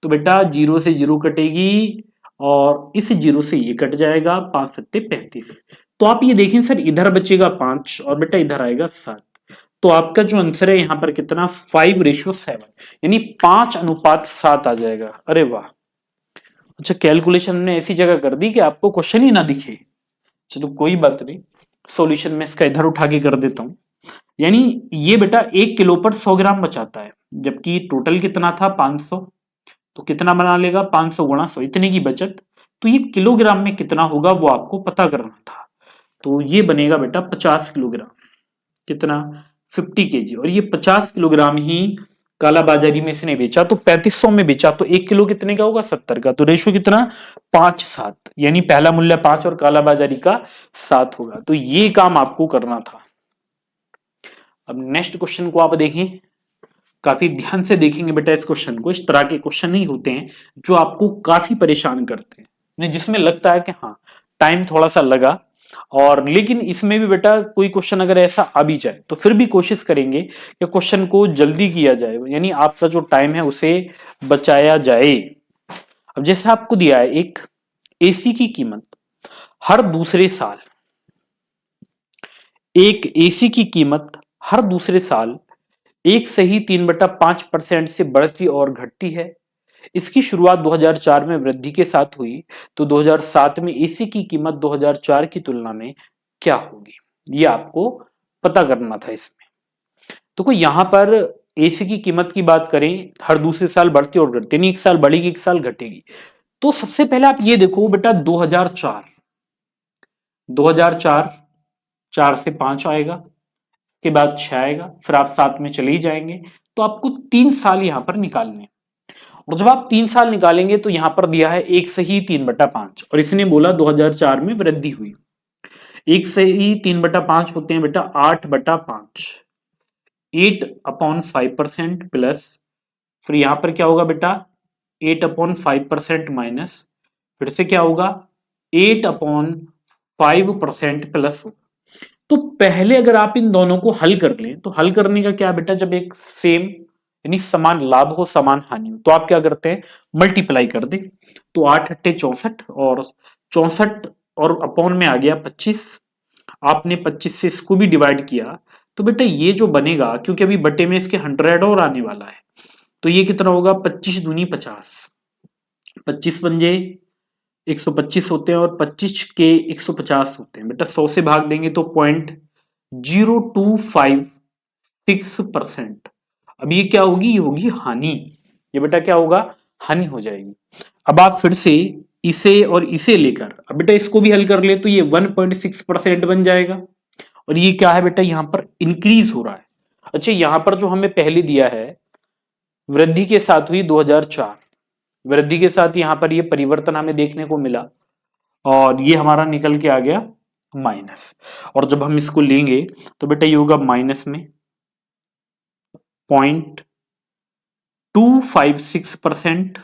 तो बेटा 0 से 0 कटेगी और इस 0 से ये कट जाएगा, 5 सत्ते 35। तो आप ये देखें सर इधर बचेगा 5 और बेटा इधर आएगा 7, तो आपका जो आंसर है यहां पर कितना 5:7, यानी 5:7 आ जाएगा। अरे वाह, अच्छा कैलकुलेशन ने ऐसी जगह कर दी कि आपको क्वेश्चन ही ना दिखे। चलो कोई बात नहीं, सॉल्यूशन में इसका इधर उठा के कर देता हूं। यानी ये बेटा 1 किलो पर 100 ग्राम बचाता है, जबकि टोटल कितना था 500, तो कितना बना लेगा 500 गुणा 100, इतने की बचत। तो ये किलोग्राम में कितना होगा वो आपको पता करना था, तो ये बनेगा बेटा 50 किलोग्राम, कितना 50 केजी, और ये 50 किलोग्राम ही काला बाजारी में इसने बेचा, तो 3500 में बेचा, तो 1 किलो कितने का होगा 70 का, तो रेशो कितना 5:7, यानी पहला मूल्य 5 और काला बाजारी का 7 होगा। तो ये काम आपको करना था। अब नेक्स्ट क्वेश्चन को आप देखें, काफी ध्यान से देखेंगे बेटा इस क्वेश्चन को। इस तरह के क्वेश्चन नहीं होते हैं जो आपको काफी परेशान करते हैं, जिसमें लगता है कि हाँ टाइम थोड़ा सा लगा, और लेकिन इसमें भी बेटा कोई क्वेश्चन अगर ऐसा आ भी जाए तो फिर भी कोशिश करेंगे कि क्वेश्चन को जल्दी किया जाए, यानी आपका जो टाइम है उसे बचाया जाए। अब जैसे आपको दिया है एक एसी की कीमत हर दूसरे साल, एक एसी की कीमत हर दूसरे साल 1 से ही 3/5% से बढ़ती और घटती है। इसकी शुरुआत 2004 में वृद्धि के साथ हुई, तो 2007 में एसी की कीमत 2004 की तुलना में क्या होगी, ये आपको पता करना था इसमें। तो कोई यहां पर एसी की कीमत की बात करें, हर दूसरे साल बढ़ती और घटती, नहीं एक साल बढ़ेगी एक साल घटेगी। तो सबसे पहले आप ये देखो बेटा 2004, 4 से 5 आएगा, के बाद 6 आएगा, फिर आप 7 में चले ही जाएंगे। तो आपको 3 साल यहां पर निकालने, और जब आप 3 साल निकालेंगे तो यहां पर दिया है 1 से ही 3/5, और इसने बोला 2004 में वृद्धि हुई। 1 से ही 3/5 होते हैं बेटा 8/5, 8/5% प्लस, फिर यहां पर क्या होगा बेटा 8/5% माइनस, फिर से क्या होगा 8/5% प्लस होगा। तो पहले अगर आप इन दोनों को हल कर लें, तो हल करने का क्या बेटा, जब एक सेम यानी समान लाभ हो समान हानि हो, तो आप क्या करते हैं मल्टीप्लाई कर दे। तो 8×8 = 64, और 64 और अपॉन में आ गया 25, आपने 25 से इसको भी डिवाइड किया, तो बेटा ये जो बनेगा, क्योंकि अभी बटे में इसके 100 और आने वाला है, तो ये कितना होगा 25 दूनी 50, 25 बन जाए 125 होते हैं, और 25 के 150 होते हैं बेटा, 100 से भाग देंगे तो 0.0256%। अब ये क्या होगी, ये होगी हानि, ये बेटा क्या होगा हानि हो जाएगी। अब आप फिर से इसे और इसे लेकर, अब बेटा इसको भी हल कर ले, तो ये 1.6% बन जाएगा, और ये क्या है बेटा यहां पर इंक्रीज हो रहा है। अच्छा यहां पर जो हमें पहले दिया है वृद्धि के साथ हुई 2004, वृद्धि के साथ यहां पर ये परिवर्तन हमें देखने को मिला, और ये हमारा निकल के आ गया माइनस, और जब हम इसको लेंगे तो बेटा ये होगा माइनस में 0.256%,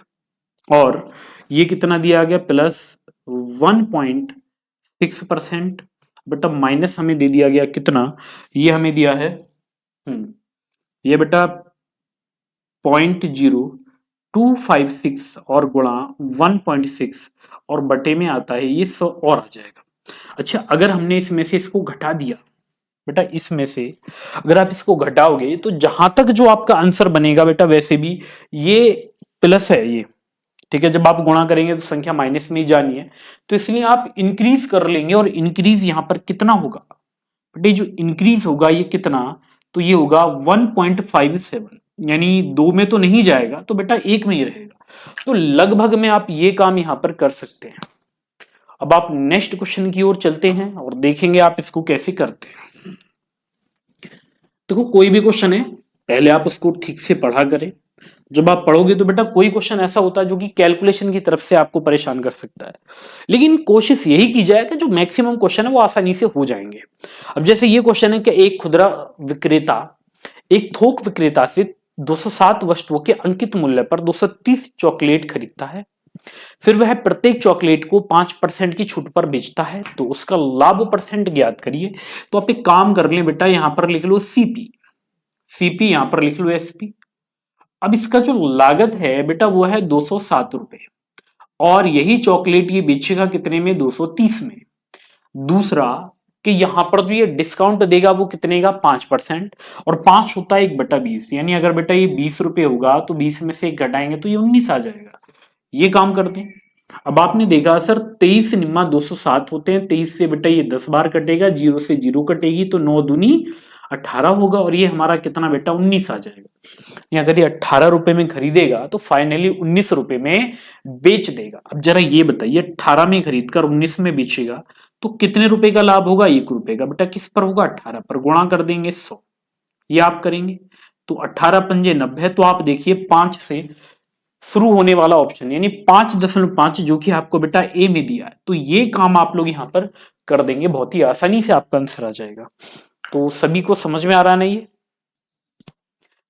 और ये कितना दिया गया प्लस 1.6%। बेटा माइनस हमें दे दिया गया कितना, ये हमें दिया है ये बेटा 0.0256 और गुणा 1.6 और बटे में आता है ये 100 और आ जाएगा। अच्छा अगर हमने इसमें से इसको घटा दिया बेटा, इसमें से अगर आप इसको घटाओगे तो जहां तक जो आपका आंसर बनेगा बेटा, वैसे भी ये प्लस है ये, ठीक है, जब आप गुणा करेंगे तो संख्या माइनस में ही जानी है, तो इसलिए आप इंक्रीज कर लेंगे, और इंक्रीज यहां पर कितना होगा बेटे, जो इंक्रीज होगा ये कितना, तो ये होगा 1.57, यानी 2 में तो नहीं जाएगा, तो बेटा 1 में ही रहेगा। तो लगभग में आप ये काम यहां पर कर सकते हैं। अब आप नेक्स्ट क्वेश्चन की ओर चलते हैं और देखेंगे आप इसको कैसे करते हैं। देखो कोई भी क्वेश्चन है, पहले आप उसको ठीक से पढ़ा करें। जब आप पढ़ोगे तो बेटा कोई क्वेश्चन ऐसा होता है जो कि कैलकुलेशन की तरफ से आपको परेशान कर सकता है, लेकिन कोशिश यही की जाए कि जो मैक्सिमम क्वेश्चन है वो आसानी से हो जाएंगे। अब जैसे ये क्वेश्चन है कि एक खुदरा विक्रेता एक थोक विक्रेता से 207 वस्तुओं के अंकित मूल्य पर 230 चॉकलेट खरीदता है, फिर वह प्रत्येक चॉकलेट को 5% की छूट पर बेचता है, तो उसका लाभ परसेंट ज्ञात करिए। तो आप एक काम कर लें बेटा, यहां पर लिख लो सीपी, सीपी यहां पर लिख लो एसपी। अब इसका जो लागत है बेटा वो है 207 रुपए, और यही चॉकलेट ये बेचेगा कितने में, 230 में। दूसरा कि यहां पर जो ये डिस्काउंट देगा वो कितने का, 5%, और 5 होता है 1/20, यानी अगर बेटा ये 20 रुपए होगा तो 20 में से 1 घटाएंगे तो ये 19 आ जाएगा। ये काम करते हैं। अब आपने देखा सर 23 निम्मा 207 होते हैं, 23 से बेटा ये 10 बार कटेगा, 0 से 0 कटेगी, तो 9 दूनी 18 होगा, और ये हमारा कितना बेटा 19 आ जाएगा। अगर ये 18 रुपए में खरीदेगा तो फाइनली 19 रुपए में बेच देगा। अब जरा ये बताइए 18 में खरीद कर 19 में बेचेगा तो कितने रुपए का लाभ होगा, 1 रुपए का। बेटा किस पर होगा, 18 पर, गुणा कर देंगे 100, ये आप करेंगे तो 18 पंजे 90। तो आप देखिए 5 से शुरू होने वाला ऑप्शन यानी 5.5 जो कि आपको बेटा ए में दिया है, तो ये काम आप लोग यहां पर कर देंगे, बहुत ही आसानी से आपका आंसर आ जाएगा। तो सभी को समझ में आ रहा नहीं है,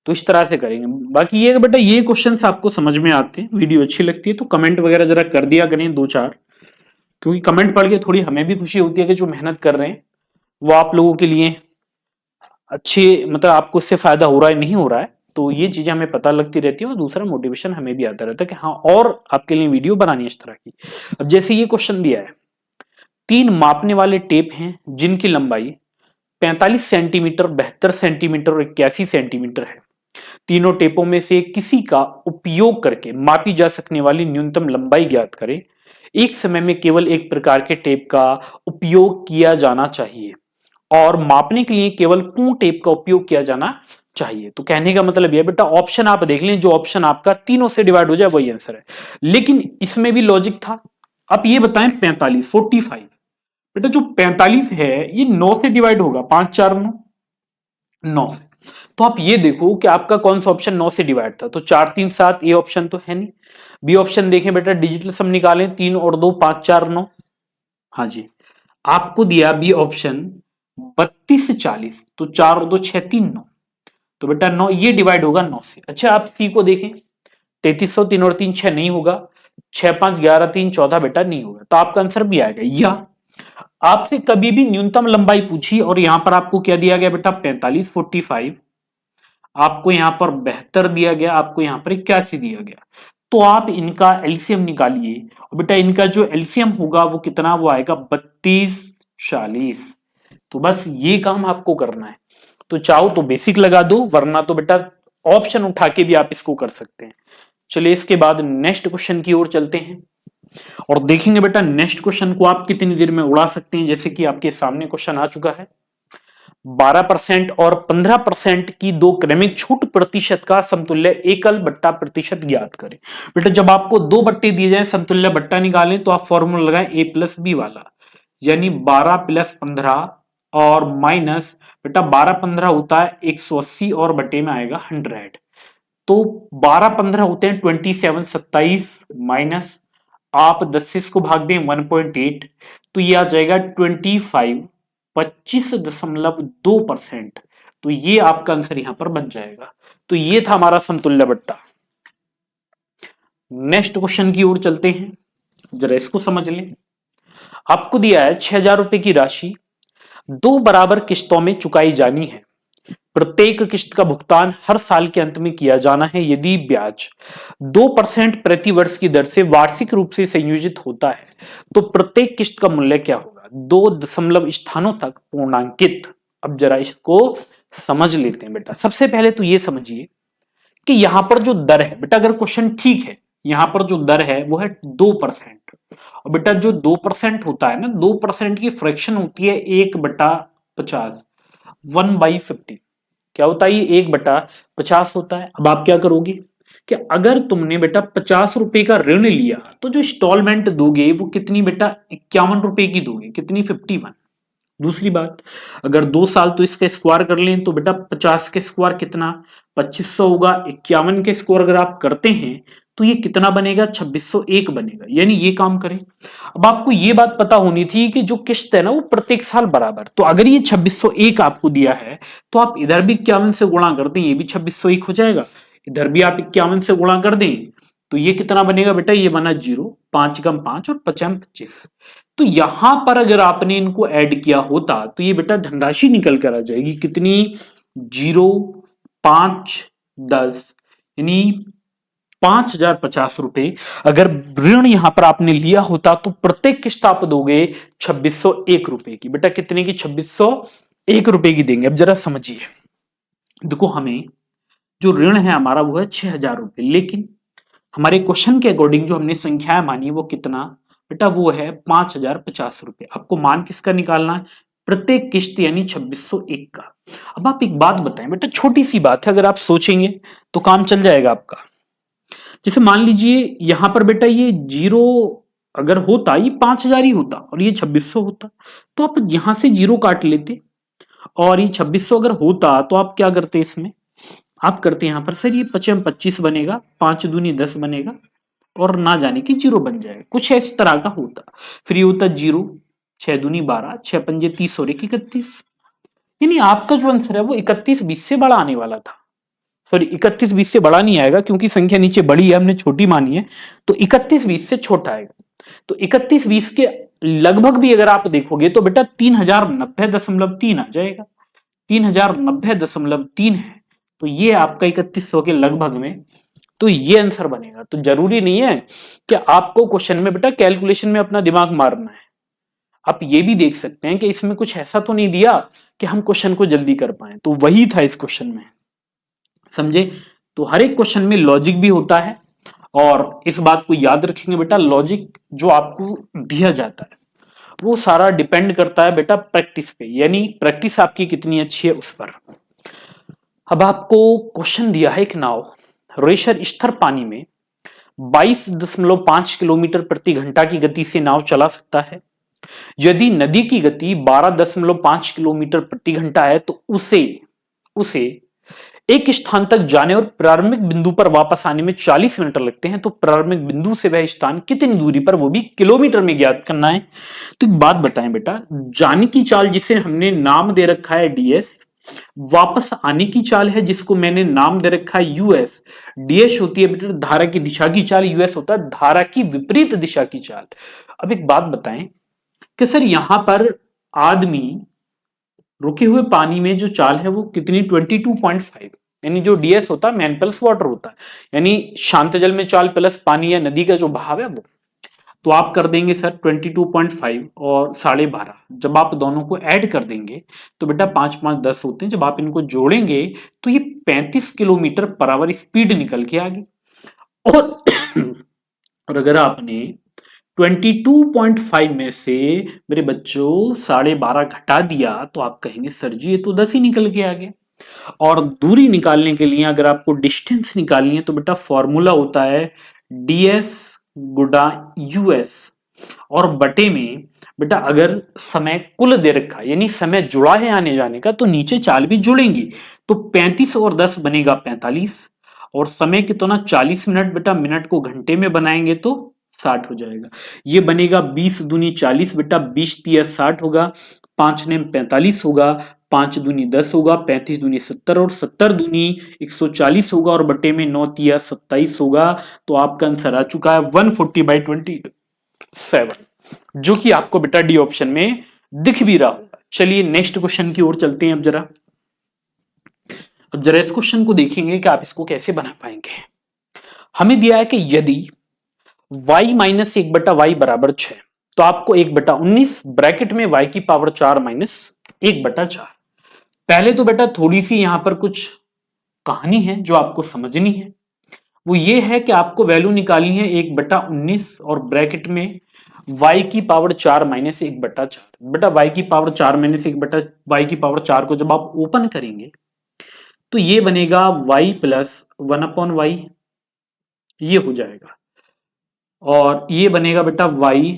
तो इस तरह से करेंगे। बाकी ये बेटा ये क्वेश्चंस आपको समझ में आते हैं, वीडियो अच्छी लगती है तो कमेंट वगैरह जरा कर दिया करें 2-4, क्योंकि कमेंट पढ़ के थोड़ी हमें भी खुशी होती है कि जो मेहनत कर रहे हैं वो आप लोगों के लिए अच्छी, मतलब आपको इससे फायदा हो रहा है नहीं हो रहा है, तो ये चीजें हमें पता लगती रहती है, और दूसरा मोटिवेशन हमें भी आता रहता है कि हाँ और आपके लिए वीडियो बनानी है इस तरह की। अब जैसे ये क्वेश्चन दिया है, 3 मापने वाले टेप हैं जिनकी लंबाई 45 सेंटीमीटर, 72 सेंटीमीटर और 81 सेंटीमीटर है। तीनों टेपों में से किसी का उपयोग करके मापी जा सकने वाली न्यूनतम लंबाई ज्ञात करें। एक समय में केवल एक प्रकार के टेप का उपयोग किया जाना चाहिए और मापने के लिए केवल पूर्ण टेप का उपयोग किया जाना चाहिए। तो कहने का मतलब यह बेटा, ऑप्शन आप देख लें, जो ऑप्शन आपका तीनों से डिवाइड हो जाए वही आंसर है। लेकिन इसमें भी लॉजिक था। अब ये बताएं 45 बेटा, जो 45 है ये 9 से डिवाइड होगा, 5 4 9 से। तो आप ये देखो कि आपका कौन सा ऑप्शन 9 से डिवाइड था। तो 4 3 7 ये ऑप्शन तो है नहीं। बी ऑप्शन देखें बेटा, डिजिटल सम निकालें, 3 और 2 5 4 9। हाँ जी, आपको दिया बी ऑप्शन 32 40, तो 4 और 2 6 3 9। तो बेटा 9 ये डिवाइड होगा 9 से। अच्छा, आप सी को देखें, 3300, 3 और 3 6 नहीं होगा, 6 5 11 3 14 बेटा नहीं होगा। तो आपका आंसर भी आएगा। या आपसे कभी भी न्यूनतम लंबाई पूछी और यहां पर आपको क्या दिया गया बेटा, 45 45, आपको यहां पर 72 दिया गया, आपको यहां पर 81 दिया गया। तो आप इनका एलसीएम निकालिए और बेटा इनका जो एलसीएम होगा वो कितना, वो आएगा 32 40। तो बस ये काम आपको करना है। तो चाहो तो बेसिक लगा दो, वरना तो बेटा ऑप्शन उठा के भी आप इसको कर सकते हैं। चलिए इसके बाद नेक्स्ट क्वेश्चन की ओर चलते हैं और देखेंगे बेटा नेक्स्ट क्वेश्चन को आप कितनी देर में उड़ा सकते हैं। जैसे कि आपके सामने क्वेश्चन आ चुका है, 12% और 15% की दो क्रमिक छूट प्रतिशत का समतुल्य एकल बट्टा प्रतिशत ज्ञात करें। बेटा जब आपको दो बट्टे दिए जाए, समतुल्य बट्टा निकालें, तो आप फॉर्मूला लगाएं a प्लस बी वाला, यानी 12 प्लस 15 और माइनस, बेटा 12 15 होता है 180 और बट्टे में आएगा 100। तो 12 15 होते हैं 27 27, माइनस आप 10 से इसको भाग दें 1.8, तो ये आ जाएगा 25.2%। तो ये आपका आंसर यहां पर बन जाएगा। तो ये था हमारा समतुल्य बट्टा। नेक्स्ट क्वेश्चन की ओर चलते हैं, जरा इसको समझ लें। आपको दिया है 6,000 रुपए की राशि दो बराबर किस्तों में चुकाई जानी है। प्रत्येक किस्त का भुगतान हर साल के अंत में किया जाना है। यदि ब्याज 2% प्रति वर्ष की दर से वार्षिक रूप से संयोजित होता है तो प्रत्येक किस्त का मूल्य क्या होगा, 2 दशमलव स्थानों तक पूर्णांकित। अब जरा इसको समझ लेते हैं बेटा। सबसे पहले तो ये समझिए कि यहां पर जो दर है बेटा, अगर क्वेश्चन ठीक है, यहां पर जो दर है वो है 2%। और बेटा जो 2% होता है ना, 2% की फ्रैक्शन होती है 1/50, 1/50। क्या होता है, ये 1/50 होता है। अब आप क्या करोगे कि अगर तुमने बेटा 50 रुपए का ऋण लिया तो जो इंस्टॉलमेंट दोगे वो कितनी बेटा, 51 रुपए की दोगे, कितनी, 51। दूसरी बात, अगर 2 साल तो इसका स्क्वायर कर लें तो बेटा 50 के स्क्वायर कितना, 2500 होगा। 51 के स्क्वायर अगर आप करते हैं तो ये कितना बनेगा, 2601 बनेगा। यानी ये काम करें। अब आपको ये बात पता होनी थी कि जो किस्त है ना वो प्रत्येक साल बराबर, तो अगर ये 2601 आपको दिया है तो आप इधर भी 51 से गुणा कर दें, ये भी 2601 हो जाएगा। इधर भी आप 51 से गुणा कर दें तो ये कितना बनेगा बेटा, ये बना 0, 5 कम 5 और 5 25। तो यहां पर अगर आपने इनको ऐड किया होता तो ये बेटा धनराशि निकल कर आ जाएगी, कितनी, 0 5 10, यानी 5,050 रुपए अगर ऋण यहां पर आपने लिया होता तो प्रत्येक किस्त आप दोगे 2601 रुपए की। बेटा कितने की, 2601 रुपए की देंगे। अब जरा समझिए, देखो हमें जो ऋण है हमारा वो है 6,000 रुपए, लेकिन हमारे क्वेश्चन के अकॉर्डिंग जो हमने संख्याएं मानी वो कितना बेटा, वो है 5,050 रुपए। आपको मान किसका निकालना है, प्रत्येक किस्त यानी 2601 का। अब आप एक बात बताएं बेटा, छोटी सी बात है, अगर आप सोचेंगे तो काम चल जाएगा आपका। जैसे मान लीजिए यहां पर बेटा ये 0 अगर होता, ये 5,000 ही होता और ये 2600 होता, तो आप यहां से 0 काट लेते, और ये 2600 अगर होता तो आप क्या करते, इसमें आप करते यहां पर सर ये 25 25 बनेगा, 5 दूनी 10 बनेगा और ना जाने की 0 बन जाएगा, कुछ इस तरह का होता। फिर ये होता 0, 6 दूनी 12, 6 पंजे 30 और 1 31। यानी आपका जो आंसर है वो 31 20 से बड़ा आने वाला था। सॉरी, 31 20 से बड़ा नहीं आएगा क्योंकि संख्या नीचे बड़ी है, हमने छोटी मानी है, तो 31 20 से छोटा आएगा। तो 31 20 के लगभग भी अगर आप देखोगे तो बेटा 3090.3 आ जाएगा, 3090.3 है। तो ये आपका 3100 के लगभग में, तो ये आंसर बनेगा। तो जरूरी नहीं है कि आपको क्वेश्चन में बेटा कैलकुलेशन में अपना दिमाग मारना है, आप ये भी देख सकते हैं कि इसमें कुछ ऐसा तो नहीं दिया कि हम क्वेश्चन को जल्दी कर पाए, तो वही था इस क्वेश्चन में, समझे। तो हर एक क्वेश्चन में लॉजिक भी होता है, और इस बात को याद रखेंगे बेटा, लॉजिक जो आपको दिया जाता है वो सारा डिपेंड करता है बेटा प्रैक्टिस पे, यानी प्रैक्टिस आपकी कितनी अच्छी है उस पर। अब आपको क्वेश्चन दिया है, एक नाव रेशर स्थिर पानी में 22.5 किलोमीटर प्रति घंटा की गति से नाव चला सकता है। यदि नदी की गति 12.5 किलोमीटर प्रति घंटा है तो उसे उसे एक स्थान तक जाने और प्रारंभिक बिंदु पर वापस आने में 40 मिनट लगते हैं, तो प्रारंभिक बिंदु से वह स्थान कितनी दूरी पर, वो भी किलोमीटर में ज्ञात करना है। तो एक बात बताएं बेटा, जाने की चाल जिसे हमने नाम दे रखा है डीएस, वापस आने की चाल है जिसको मैंने नाम दे रखा है यूएस। डीएस होती है बेटा धारा की दिशा की चाल, यूएस होता है धारा की विपरीत दिशा की चाल। अब एक बात बताएं कि सर यहां पर आदमी रुके हुए पानी में जो चाल है वो कितनी, 22.5, यानी जो डीएस होता है मैन प्लस वाटर होता है, यानी शांत जल में चाल प्लस पानी या नदी का जो बहाव है वो। तो आप कर देंगे सर 22.5 और 12.5, जब आप दोनों को ऐड कर देंगे तो बेटा 5 5 10 होते हैं, जब आप इनको जोड़ेंगे तो ये 35 किलोमीटर पर आवर स्पीड निकल के आ गई। और अगर आपने 22.5 में से मेरे बच्चों 12.5 घटा दिया तो आप कहेंगे सर जी ये तो 10 ही निकल के आ गया। और दूरी निकालने के लिए अगर आपको डिस्टेंस निकालनी है तो बेटा फॉर्मूला होता है डीएस गुणा यूएस, और बटे में बेटा अगर समय कुल दे रखा है यानी समय जुड़ा है आने जाने का तो नीचे चाल भी जुड़ेंगी, तो 35 और 10 बनेगा 45, और समय कितना 40 मिनट, बेटा मिनट को घंटे में बनाएंगे तो 60 हो जाएगा। ये बनेगा 20 दूनी 40 बेटा, 20 तिया 60 होगा, 5 ने 45 होगा, 5 दूनी 10 होगा, 35 दूनी 70 और 70 दूनी 140 होगा, और बटे में 9 तिया 27 होगा। तो आपका आंसर आ चुका है 140/27, जो कि आपको बेटा डी ऑप्शन में दिख भी रहा होगा। चलिए नेक्स्ट क्वेश्चन की ओर चलते हैं। अब जरा इस क्वेश्चन को देखेंगे कि आप इसको कैसे बना पाएंगे। हमें दिया है कि यदि y माइनस 1/y बराबर 6, तो आपको 1/19 ब्रैकेट में y की पावर 4 माइनस 1/4। पहले तो बेटा थोड़ी सी यहां पर कुछ कहानी है जो आपको समझनी है, वो ये है कि आपको वैल्यू निकालनी है 1/19 और ब्रैकेट में y की पावर 4 माइनस 1/4। बेटा y की पावर 4 माइनस 1/y की पावर 4 को जब आप ओपन करेंगे तो ये बनेगा y प्लस 1/y, ये हो जाएगा, और ये बनेगा बेटा y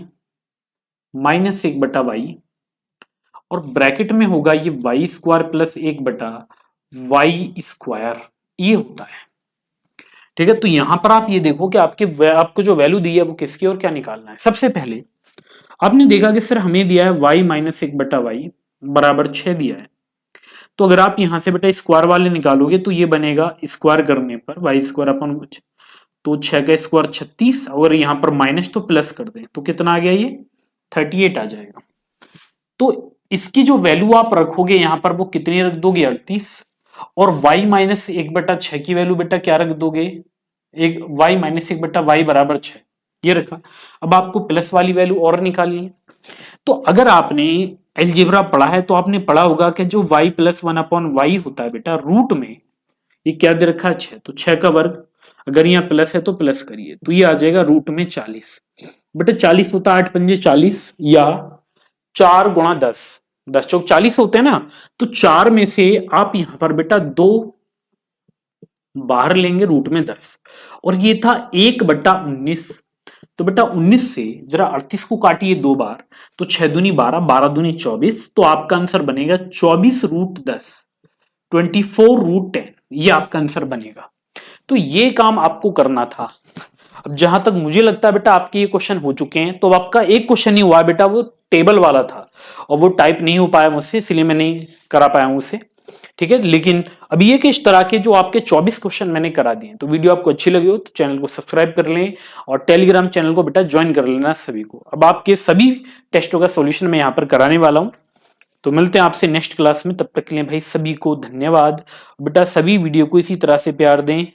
माइनस 1/y, और ब्रैकेट में होगा ये y square plus 1/y square, ये होता है। ठीक है, तो यहां पर आप ये देखो कि आपको जो वैल्यू दी है वो किसकी और क्या निकालना है। सबसे पहले आपने देखा कि सर हमें दिया है y माइनस 1/y बराबर 6 दिया है, तो अगर आप यहां से बेटा स्क्वायर वाले निकालोगे तो ये बनेगा स्क्वायर करने पर y स्क्वायर अपन, तो 6 का स्क्वायर 36, और यहां पर माइनस तो प्लस कर दें तो कितना आ गया, ये 38 आ जाएगा। तो इसकी जो वैल्यू आप रखोगे यहां पर वो कितनी रख दोगे, 38, और y माइनस 1/6 की वैल्यू बेटा क्या रख दोगे, y माइनस 1/y बराबर 6, ये रखा। अब आपको प्लस वाली वैल्यू और निकालनी है। तो अगर आपने अलजेब्रा पढ़ा है तो आपने पढ़ा होगा कि जो y प्लस 1/y होता है बेटा रूट में ये क्या दे रखा है 6, तो 6 का वर्ग, अगर यहाँ प्लस है तो प्लस करिए तो ये आ जाएगा रूट में 40। बेटा 40 होता है 8 पंजे 40, या 4 गुणा 10, 10 चौक 40 होते हैं ना, तो 4 में से आप यहां पर बेटा 2 बाहर लेंगे रूट में 10, और ये था 1/19, तो बेटा 19 से जरा 38 को काटिए 2 बार, तो 6 दूनी 12, 12 दूनी 24, तो आपका आंसर बनेगा 24 रूट 10, 24 रूट 10, ये आपका आंसर बनेगा। तो ये काम आपको करना था। अब जहां तक मुझे लगता है बेटा आपके ये क्वेश्चन हो चुके हैं, तो आपका एक क्वेश्चन ही हुआ बेटा, वो टेबल वाला था और वो टाइप नहीं हो पाया मुझसे, इसलिए मैं नहीं करा पाया हूं उसे। ठीक है, लेकिन अब ये कि इस तरह के जो आपके 24 क्वेश्चन मैंने करा दिए, तो वीडियो आपको अच्छी लगी हो तो चैनल को सब्सक्राइब कर लें और टेलीग्राम चैनल को बेटा ज्वाइन कर लेना सभी को। अब आपके सभी टेस्टों का सॉल्यूशन मैं यहाँ पर कराने वाला हूँ, तो मिलते हैं आपसे नेक्स्ट क्लास में। तब तक के लिए भाई सभी को धन्यवाद। बेटा सभी वीडियो को इसी तरह से प्यार दें।